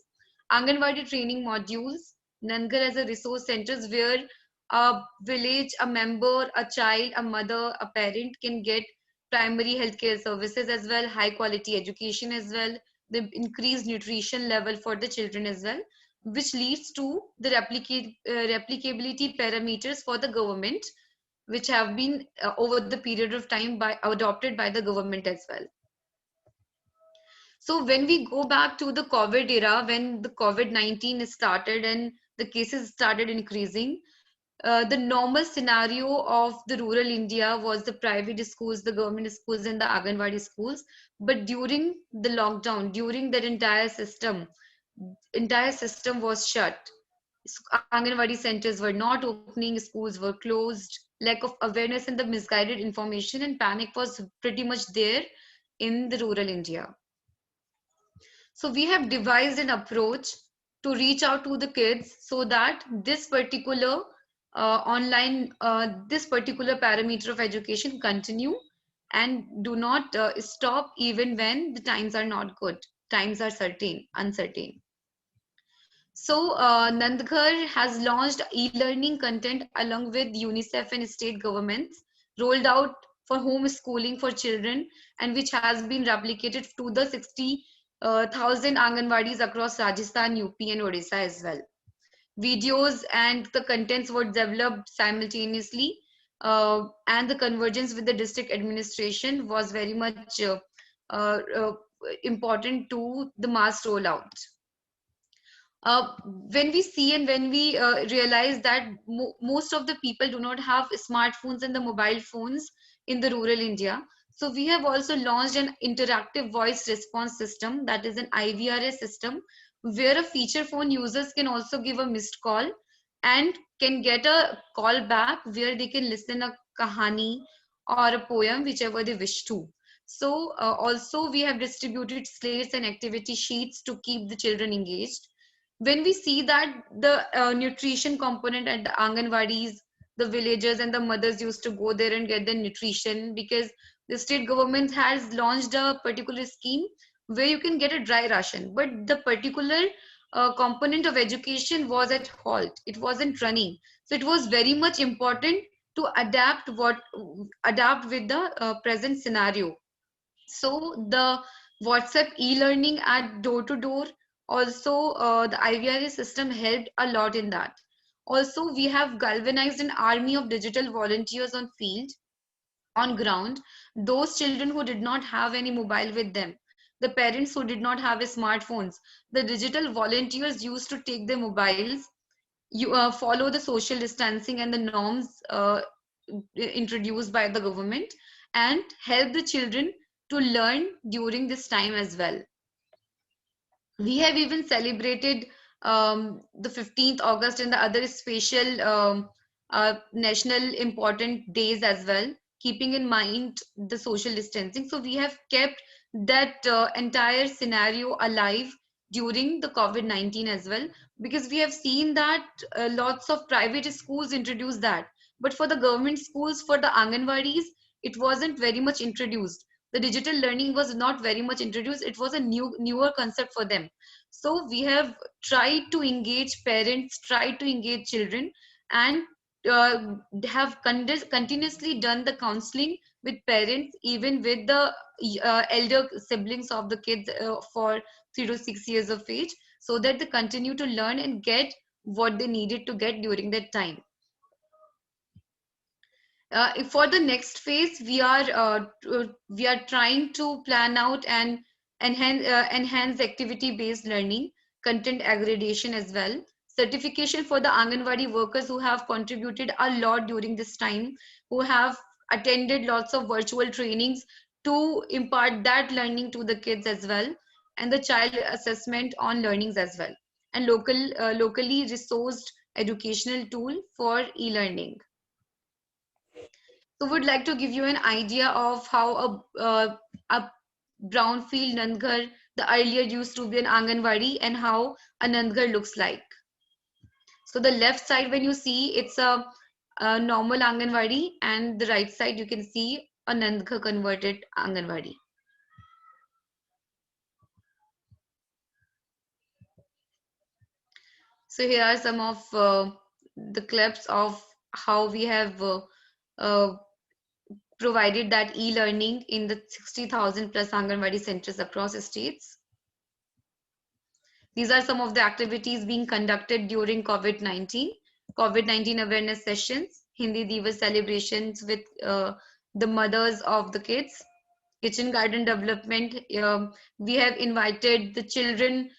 Anganwadi training modules, Nangar as a resource centers where a village, a member, a child, a mother, a parent can get primary healthcare services as well, high quality education as well, the increased nutrition level for the children as well, which leads to the replicability parameters for the government, which have been over the period of time adopted by the government as well. So when we go back to the COVID era, when the COVID-19 started and the cases started increasing, the normal scenario of the rural India was the private schools, the government schools, and the Anganwadi schools. But during the lockdown, during that entire system was shut. Anganwadi centers were not opening, schools were closed. Lack of awareness and the misguided information and panic was pretty much there in the rural India. So we have devised an approach to reach out to the kids so that this particular this particular parameter of education continue and do not stop even when the times are not good. Times are uncertain. So Nandghar has launched e-learning content along with UNICEF and state governments, rolled out for homeschooling for children, and which has been replicated to the 60,000 Anganwadis across Rajasthan, UP and Odisha as well. Videos and the contents were developed simultaneously, and the convergence with the district administration was very much important to the mass rollout. When we see and when we realize that most of the people do not have smartphones and the mobile phones in the rural India, so we have also launched an interactive voice response system, that is an IVRS system, where a feature phone users can also give a missed call and can get a call back where they can listen a kahani or a poem, whichever they wish to. So also we have distributed slates and activity sheets to keep the children engaged. When we see that the nutrition component at the Anganwadis, the villagers and the mothers used to go there and get the nutrition, because the state government has launched a particular scheme where you can get a dry ration, but the particular component of education was at halt. It wasn't running. So it was very much important to adapt with the present scenario. So the WhatsApp e-learning at door to door. Also, the IVRA system helped a lot in that. Also, we have galvanized an army of digital volunteers on field, on ground, those children who did not have any mobile with them, the parents who did not have smartphones, the digital volunteers used to take their mobiles, you follow the social distancing and the norms introduced by the government, and help the children to learn during this time as well. We have even celebrated the 15th August and the other special national important days as well, keeping in mind the social distancing. So we have kept that entire scenario alive during the COVID-19 as well, because we have seen that lots of private schools introduce that. But for the government schools, for the Anganwadis, it wasn't very much introduced. The digital learning was not very much introduced. It was a newer concept for them. So we have tried to engage parents, tried to engage children, and have continuously done the counseling with parents, even with the elder siblings of the kids for 3 to 6 years of age, so that they continue to learn and get what they needed to get during that time. For the next phase, we are trying to plan out and enhance activity based learning, content aggregation as well, certification for the Anganwadi workers who have contributed a lot during this time, who have attended lots of virtual trainings to impart that learning to the kids as well, and the child assessment on learnings as well, and locally resourced educational tool for e-learning. So would like to give you an idea of how a brownfield Nandghar, the earlier used to be an Anganwadi, and how a Nandghar looks like. So the left side, when you see, it's a normal Anganwadi, and the right side you can see a Nandghar converted Anganwadi. So here are some of the clips of how we have uh, provided that e-learning in the 60,000 plus Anganwadi centers across states. These are some of the activities being conducted during COVID-19. COVID-19 awareness sessions, Hindi Divas celebrations with the mothers of the kids, kitchen garden development. We have invited the children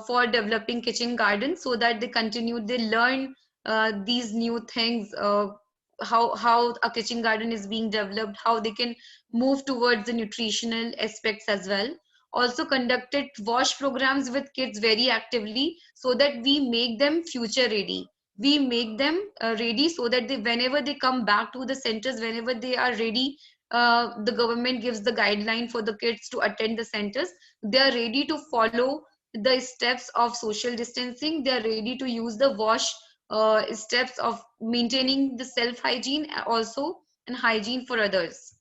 for developing kitchen gardens so that they continue, they learn these new things, how a kitchen garden is being developed, how they can move towards the nutritional aspects as well. Also conducted wash programs with kids very actively so that we make them future ready. We make them ready so that they, whenever they come back to the centers, whenever they are ready, the government gives the guideline for the kids to attend the centers, they are ready to follow the steps of social distancing, they are ready to use the wash steps of maintaining the self hygiene also, and hygiene for others.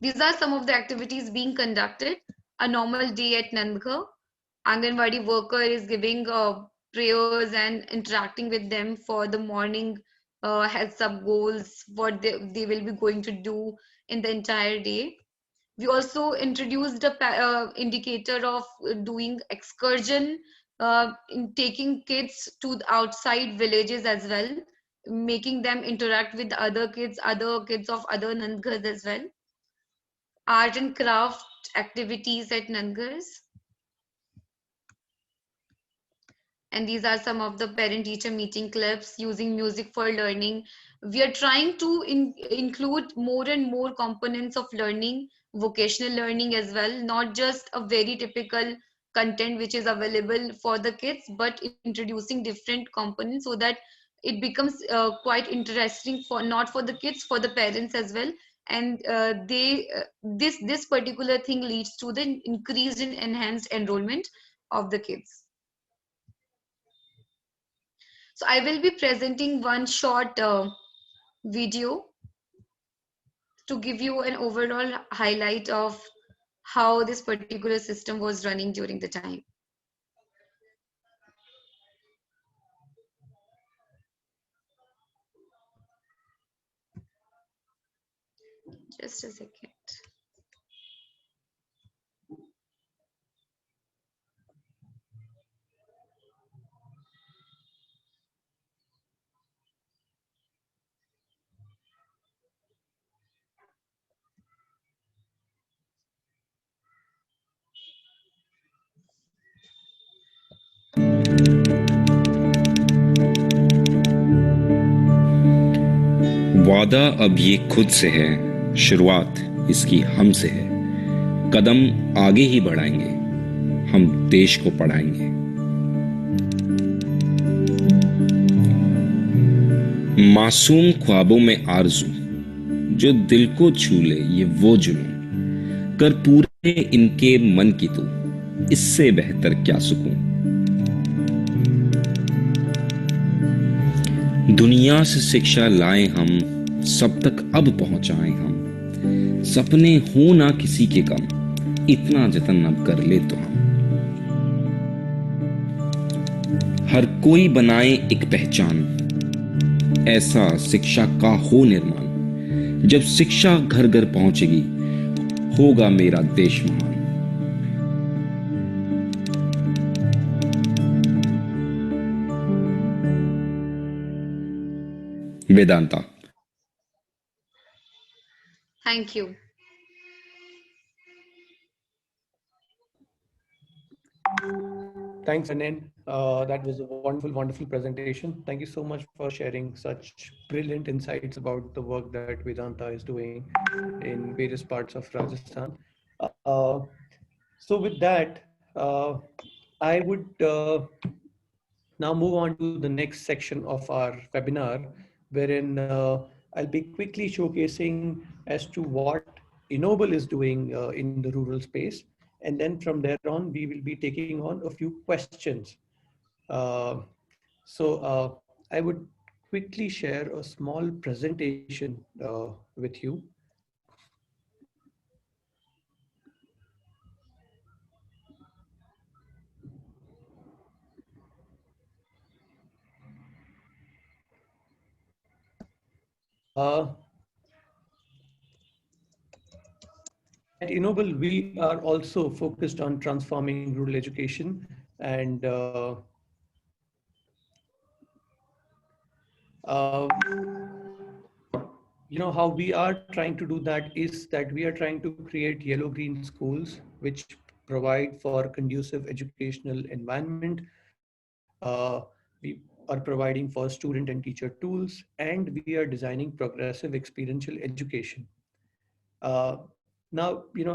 These are some of the activities being conducted. A normal day at Nandghar, Anganwadi worker is giving prayers and interacting with them for the morning heads up goals, what they will be going to do in the entire day. We also introduced a indicator of doing excursion, in taking kids to the outside villages as well, making them interact with other kids of other Nandghars as well. Art and craft activities at Nandghars. And these are some of the parent teacher meeting clips using music for learning. We are trying to include more and more components of learning, vocational learning as well, not just a very typical content which is available for the kids, but introducing different components so that it becomes quite interesting for not for the kids, for the parents as well. And this particular thing leads to the increased and enhanced enrollment of the kids. So I will be presenting one short video to give you an overall highlight of how this particular system was running during the time. Just a second. वादा अब ये खुद से है, शुरुआत इसकी हमसे है। कदम आगे ही बढ़ाएंगे, हम देश को पढ़ाएंगे। मासूम ख्वाबों में आरज़ू जो दिल को छू ले, ये वो जुनून कर पूरे इनके मन की तू, इससे बेहतर क्या सुकून। दुनिया से शिक्षा लाए हम, सब तक अब पहुंचाएं हम। सपने हो ना किसी के कम, इतना जतन अब कर ले तो हम। हर कोई बनाए एक पहचान, ऐसा शिक्षा का हो निर्माण। जब शिक्षा घर घर पहुंचेगी, होगा मेरा देश महान। Vedanta. Thank you. Thanks, Anand. That was a wonderful, wonderful presentation. Thank you so much for sharing such brilliant insights about the work that Vedanta is doing in various parts of Rajasthan. Uh, so with that, I would now move on to the next section of our webinar, wherein I'll be quickly showcasing as to what Ennoble is doing in the rural space. And then from there on, we will be taking on a few questions. Uh, so I would quickly share a small presentation with you. Uh, At Ennoble, we are also focused on transforming rural education, and uh, how we are trying to do that is that we are trying to create yellow-green schools which provide for conducive educational environment. We are providing for student and teacher tools, and we are designing progressive experiential education. Uh, Now,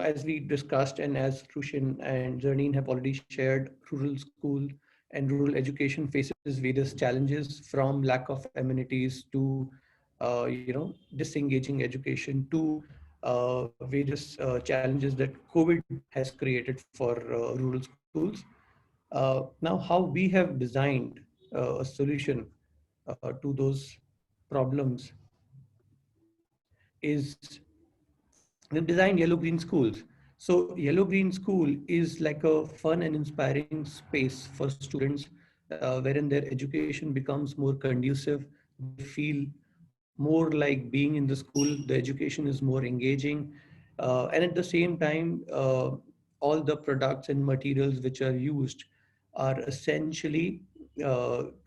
as we discussed and as Rushin and Zarnain have already shared, rural school and rural education faces various challenges, from lack of amenities to, disengaging education, to various challenges that COVID has created for rural schools. Now, how we have designed a solution to those problems is we've designed yellow green schools. So yellow green school is like a fun and inspiring space for students, wherein their education becomes more conducive. They feel more like being in the school. The education is more engaging, and at the same time, all the products and materials which are used are essentially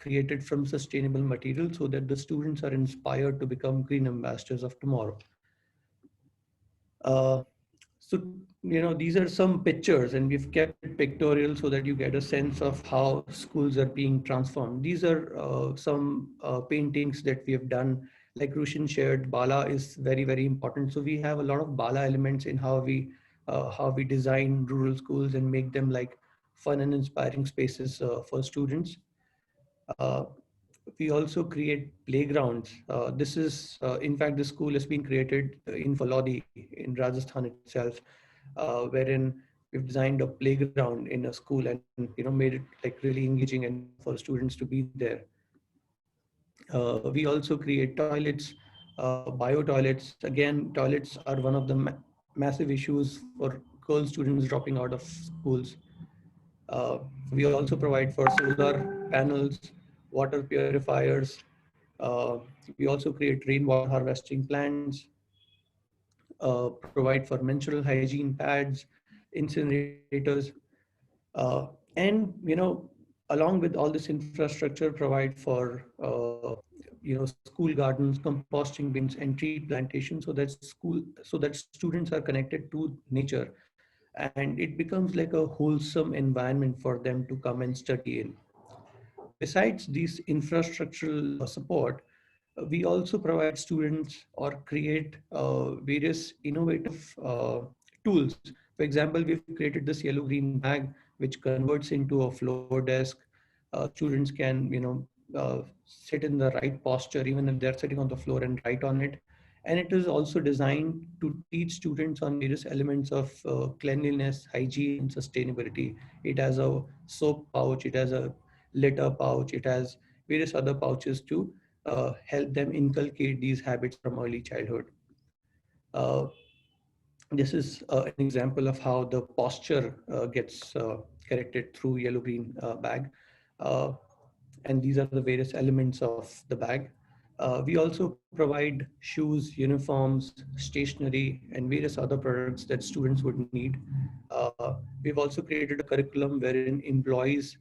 created from sustainable materials, so that the students are inspired to become green ambassadors of tomorrow. Uh, so, these are some pictures, and we've kept it pictorial so that you get a sense of how schools are being transformed. These are some paintings that we have done. Like Rushin shared, Bala is very, very important. So we have a lot of Bala elements in how we design rural schools and make them like fun and inspiring spaces for students. Uh, we also create playgrounds. In fact, the school has been created in Falodi in Rajasthan itself, wherein we've designed a playground in a school and made it like really engaging and fun for students to be there. We also create toilets, bio toilets. Again, toilets are one of the massive issues for girl students dropping out of schools. Uh, we also provide for solar panels, water purifiers. Uh, we also create rainwater harvesting plants, provide for menstrual hygiene pads, incinerators, and along with all this infrastructure, provide for school gardens, composting bins, and tree plantation, so that students are connected to nature, and it becomes like a wholesome environment for them to come and study in. Besides these infrastructural support, We also provide students or create various innovative tools. For example, we've created this yellow green bag which converts into a floor desk. Students can, sit in the right posture even if they're sitting on the floor and write on it. And it is also designed to teach students on various elements of cleanliness, hygiene, and sustainability. It has a soap pouch, it has a litter pouch, it has various other pouches to help them inculcate these habits from early childhood. Uh, this is an example of how the posture gets corrected through yellow green bag. Uh, and these are the various elements of the bag. We also provide shoes, uniforms, stationery, and various other products that students would need. We've also created a curriculum wherein employees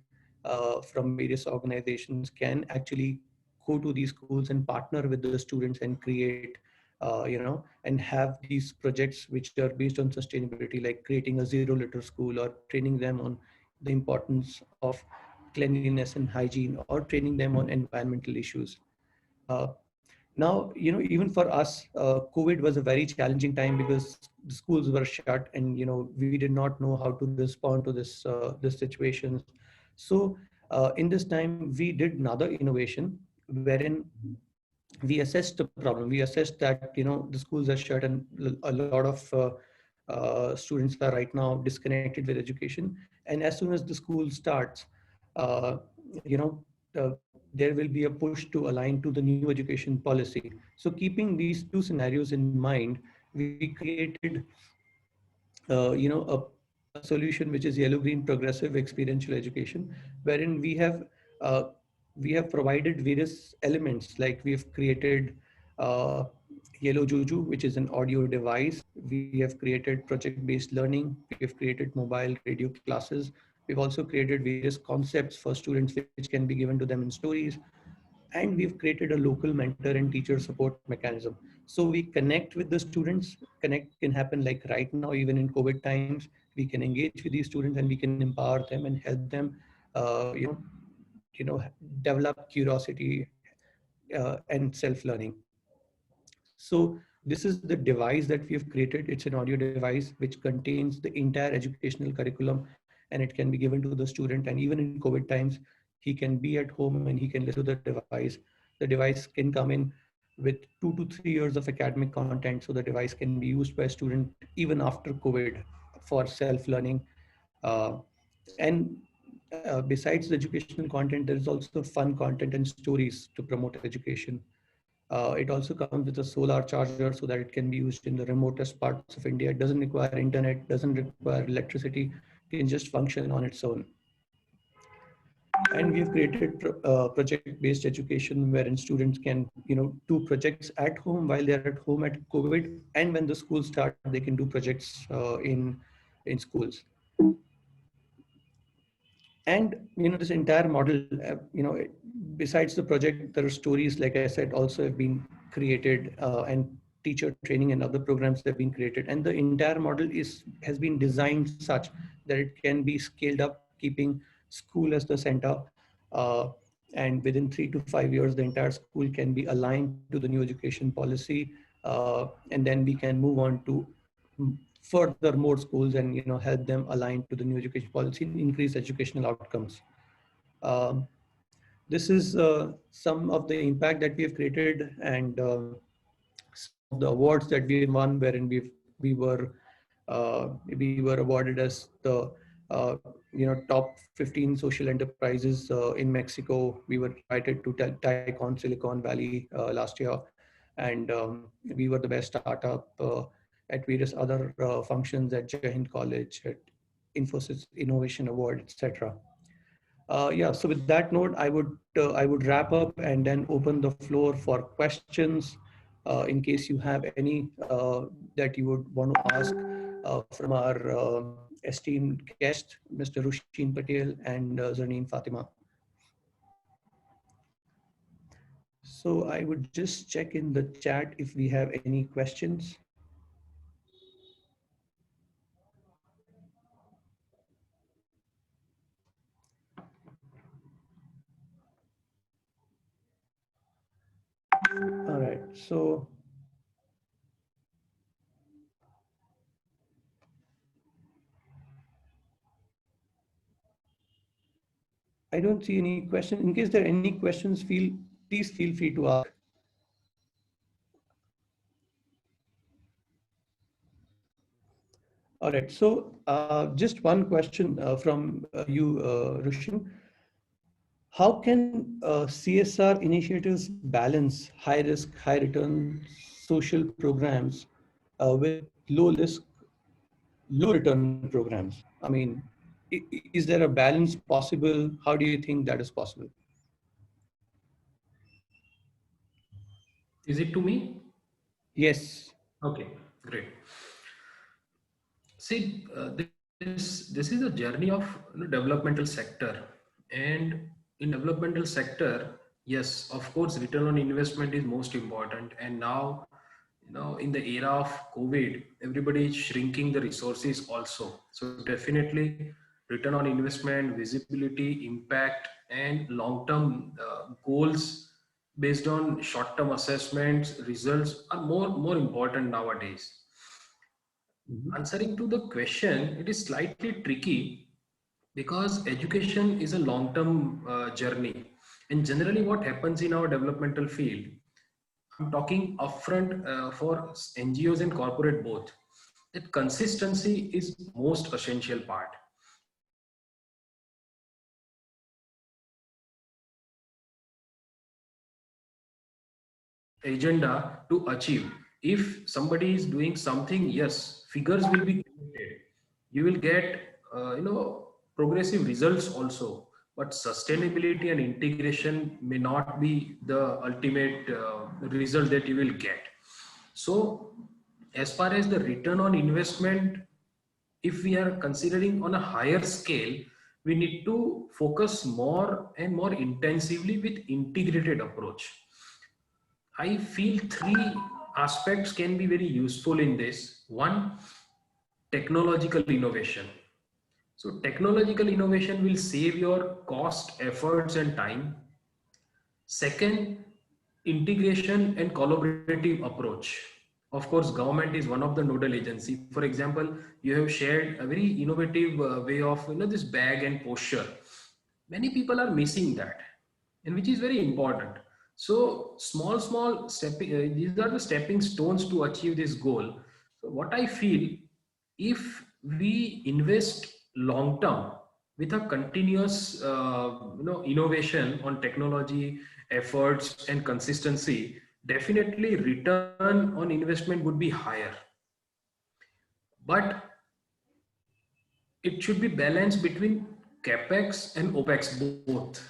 from various organizations can actually go to these schools and partner with the students and create, and have these projects which are based on sustainability, like creating a zero litter school or training them on the importance of cleanliness and hygiene, or training them on environmental issues. Uh, Now, even for us, COVID was a very challenging time because the schools were shut, and we did not know how to respond to this situations. So, in this time, we did another innovation wherein we assessed the problem. We assessed that the schools are shut and a lot of students are right now disconnected with education. And as soon as the school starts, uh, you know there will be a push to align to the new education policy. So keeping these two scenarios in mind, we created a solution which is yellow green progressive experiential education, wherein uh, we have provided various elements, like we have created uh, yellow juju, which is an audio device. We have created project based learning, we have created mobile radio classes. We've also created various concepts for students which can be given to them in stories. And we've created a local mentor and teacher support mechanism. So we connect with the students. Connect can happen like right now, even in COVID times. We can engage with these students and we can empower them and help them uh, you know develop curiosity and self learning. So this is the device that we have created. It's an audio device which contains the entire educational curriculum, and it can be given to the student. And even in COVID times, he can be at home and he can listen to the device. The device can come in with 2 to 3 years of academic content. So the device can be used by a student even after COVID for self-learning. Uh, and besides the educational content, there is also fun content and stories to promote education. It also comes with a solar charger so that it can be used in the remotest parts of India. It doesn't require internet, doesn't require electricity, it can just function on its own. And we've created project-based education wherein students can, do projects at home while they're at home at COVID, and when the schools start, they can do projects in schools. And this entire model, besides the project, there are stories, like I said, also have been created, and teacher training and other programs have been created. And the entire model has been designed such that it can be scaled up, keeping school as the center. uh, and within 3 to 5 years, the entire school can be aligned to the new education policy, and then we can move on to further more schools and help them align to the new education policy and increase educational outcomes. Um, this is some of the impact that we have created, and some of the awards that we won, wherein we were awarded as the uh, top 15 social enterprises in Mexico. We were invited to Tycoon Silicon Valley last year, and we were the best startup at various other functions at Jain College, at Infosys Innovation Award, etc. Yeah, so with that note, I would wrap up and then open the floor for questions, in case you have any that you would want to ask from our esteemed guest, Mr. Rushin Patel and Zarnain Fatima. So I would just check in the chat if we have any questions. So I don't see any question. In case there are any questions, please feel free to ask. All right. So just one question from you, Rushin. How can CSR initiatives balance high risk, high return social programs with low return programs? I mean, is there a balance possible? How do you think that is possible? Is it to me? Yes. Okay, great. See, this is a journey of developmental sector, and in developmental sector, yes, of course, return on investment is most important. And now, in the era of COVID, everybody is shrinking the resources also. So definitely, return on investment, visibility, impact, and long-term goals based on short-term assessments, results are more important nowadays. Mhm. Answering to the question, it is slightly tricky because education is a long-term journey. And generally what happens in our developmental field, I'm talking upfront for NGOs and corporate both, that consistency is most essential part. Agenda to achieve. If somebody is doing something, yes, figures will be created. You will get, progressive results also. But sustainability and integration may not be the ultimate result that you will get. So, as far as the return on investment, if we are considering on a higher scale, we need to focus more and more intensively with integrated approach. I feel three aspects can be very useful in this. One, technological innovation. So technological innovation will save your cost, efforts and time. Second, integration and collaborative approach. Of course, government is one of the nodal agency. For example, you have shared a very innovative way of this bag and posture. Many people are missing that, and which is very important. So small stepping. These are the stepping stones to achieve this goal. So what I feel, if we invest long term with a continuous innovation on technology efforts and consistency, definitely return on investment would be higher, but it should be balanced between capex and opex both.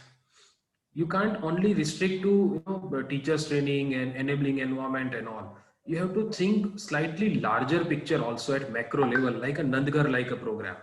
You can't only restrict to teachers training and enabling environment and all. You have to think slightly larger picture also at macro level, like a Nandgar like a program.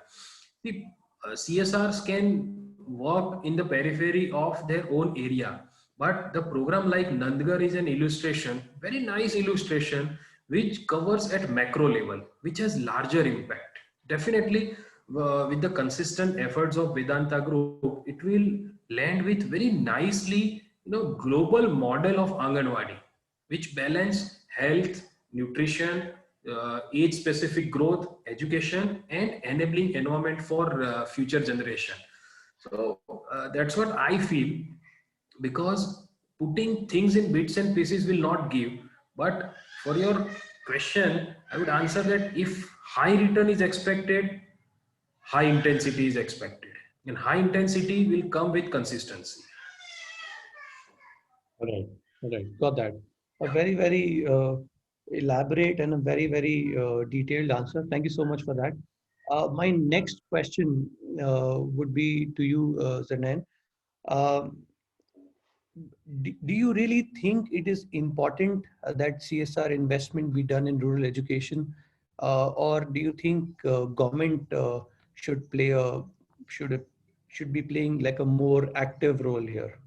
The CSRs can work in the periphery of their own area, but the program like Nandgar is an illustration, very nice illustration, which covers at macro level, which has larger impact. Definitely, with the consistent efforts of Vedanta Group, it will land with very nicely, global model of Anganwadi, which balance health, nutrition, age-specific growth, education, and enabling environment for future generation. So that's what I feel, because putting things in bits and pieces will not give. But for your question, I would answer that if high return is expected, high intensity is expected, and high intensity will come with consistency. All right. All right. Got that. A very elaborate and a very detailed answer. Thank you so much for that. My next question would be to you, Zarnain. Uh, do you really think it is important that CSR investment be done in rural education, or do you think government should play a should should be playing like a more active role here?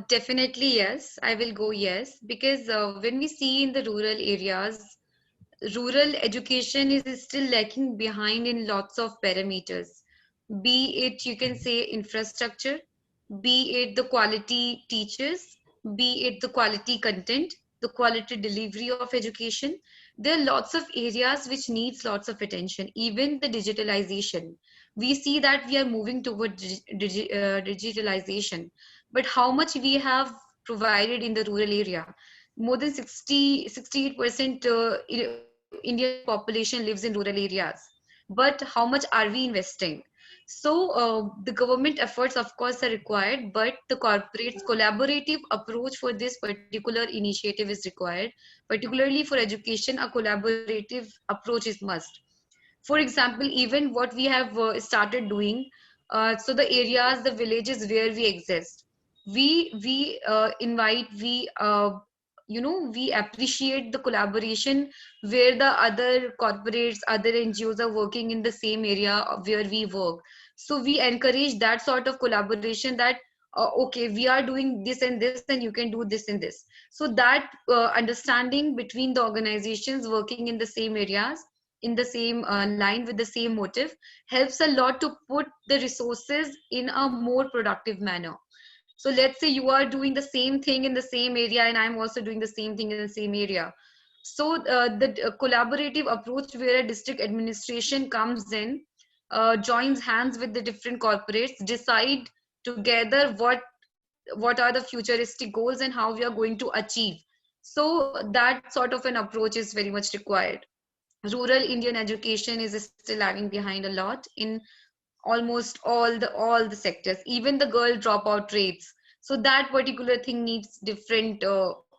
Definitely yes. I will go yes, because when we see in the rural areas, rural education is still lacking behind in lots of parameters. Be it, you can say, infrastructure, be it the quality teachers, be it the quality content, the quality delivery of education. There are lots of areas which needs lots of attention, even the digitalization. We see that we are moving toward digitalization, but how much we have provided in the rural area? More than 68% Indian population lives in rural areas, but how much are we investing? So the government efforts, of course, are required, but the corporate's collaborative approach for this particular initiative is required. Particularly for education, a collaborative approach is must. For example, even what we have started doing, so the areas, the villages where we exist, we invite, we appreciate the collaboration where the other corporates, other NGOs are working in the same area where we work. So we encourage that sort of collaboration, that okay, we are doing this and this, and you can do this and this. So that understanding between the organizations working in the same areas, in the same line with the same motive, helps a lot to put the resources in a more productive manner. So let's say you are doing the same thing in the same area, and I'm also doing the same thing in the same area. So the collaborative approach where a district administration comes in, joins hands with the different corporates, decide together what are the futuristic goals and how we are going to achieve. So that sort of an approach is very much required. Rural Indian education is still lagging behind a lot in almost all the sectors, even the girl dropout rates. So that particular thing needs different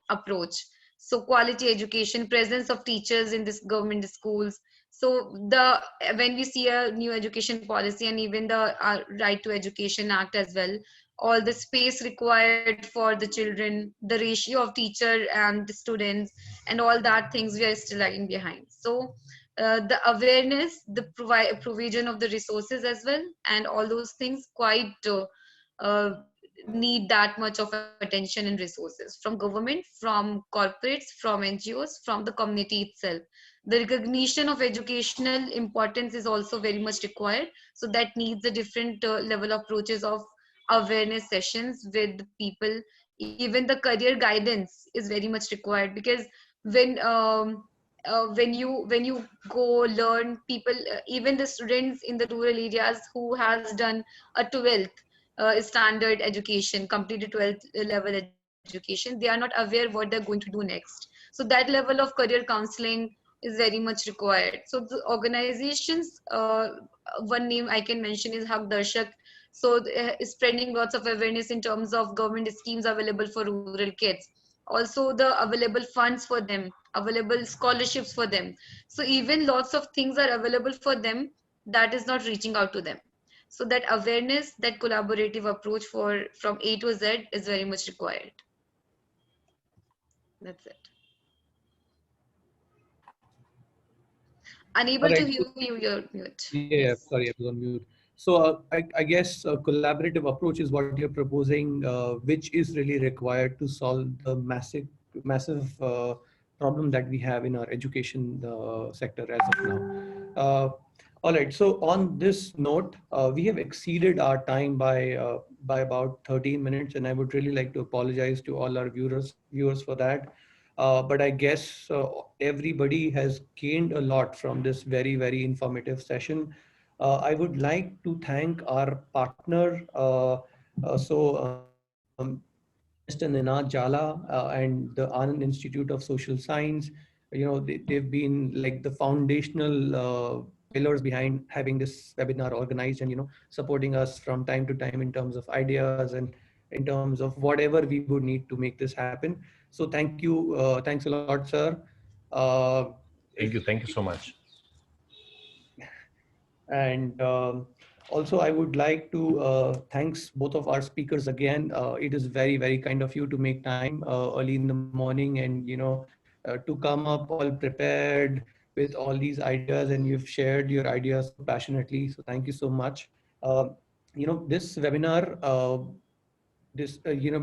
approach. So quality education, presence of teachers in this government schools. So the when we see a new education policy, and even the right to education act as well, all the space required for the children, the ratio of teacher and the students, and all that things, we are still lagging behind. So the awareness, the provision of the resources as well, and all those things quite need that much of attention and resources from government, from corporates, from NGOs, from the community itself. The recognition of educational importance is also very much required. So that needs a different level of approaches of awareness sessions with people. Even the career guidance is very much required, because when when you go learn, people, even the students in the rural areas who has done a 12th standard education, completed 12th level education, they are not aware what they're going to do next. So that level of career counseling is very much required. So the organizations, one name I can mention is Hak Darshak. So spreading lots of awareness in terms of government schemes available for rural kids, also the available funds for them, available scholarships for them. So even lots of things are available for them that is not reaching out to them. So that awareness, that collaborative approach for from A to Z is very much required. That's it. All Unable to right. hear you, you're mute. Yeah, Yes. sorry, I was on mute. So I guess a collaborative approach is what you're proposing, which is really required to solve the massive problem that we have in our education sector as of now. All right. So on this note, we have exceeded our time by about 13 minutes, and I would really like to apologize to all our viewers for that. But I guess everybody has gained a lot from this very informative session. I would like to thank our partner, Mr. Ninad Jala and the Anand Institute of Social Science. They've been like the foundational pillars behind having this webinar organized, and supporting us from time to time in terms of ideas and in terms of whatever we would need to make this happen. So thank you. Thanks a lot, sir. Uh, Thank you. if Thank you so much. and also, I would like to thanks both of our speakers again. It is very kind of you to make time early in the morning, and to come up all prepared with all these ideas, and you've shared your ideas so passionately. So thank you so much. Uh, this webinar,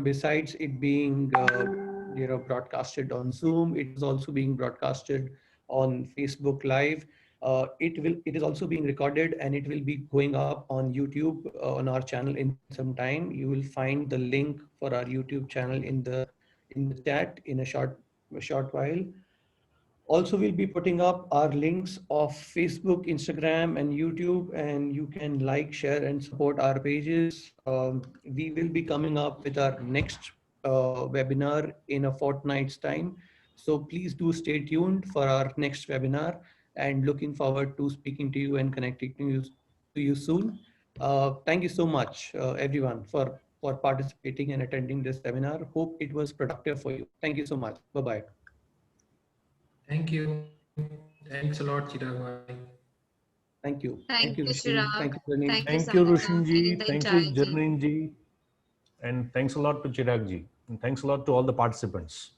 besides it being broadcasted on Zoom, it is also being broadcasted on Facebook Live. It is also being recorded, and it will be going up on YouTube on our channel in some time. You will find the link for our YouTube channel in the in the chat in a short while. Also, we'll be putting up our links of Facebook, Instagram, and YouTube, and you can like, share, and support our pages. We will be coming up with our next webinar in a fortnight's time. So please do stay tuned for our next webinar, and looking forward to speaking to you and connecting to you soon. Thank you so much, everyone, for participating and attending this webinar. Hope it was productive for you. Thank you so much. Bye-bye. Thank you. Thanks a lot, Chirag bhai. Thank you. Thank Thank you, you, Rushin. Chirag. Thank you, Zarnain. Thank you, Thank you, Saina, Rushin and ji. the Thank you, entire team. Zarnain ji. And thanks a lot to Chirag ji. And thanks a lot to all the participants.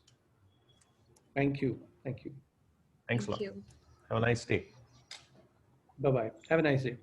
Thank you. Thank you. Thanks a Thank lot. you. Have a nice day. Bye-bye. Have a nice day.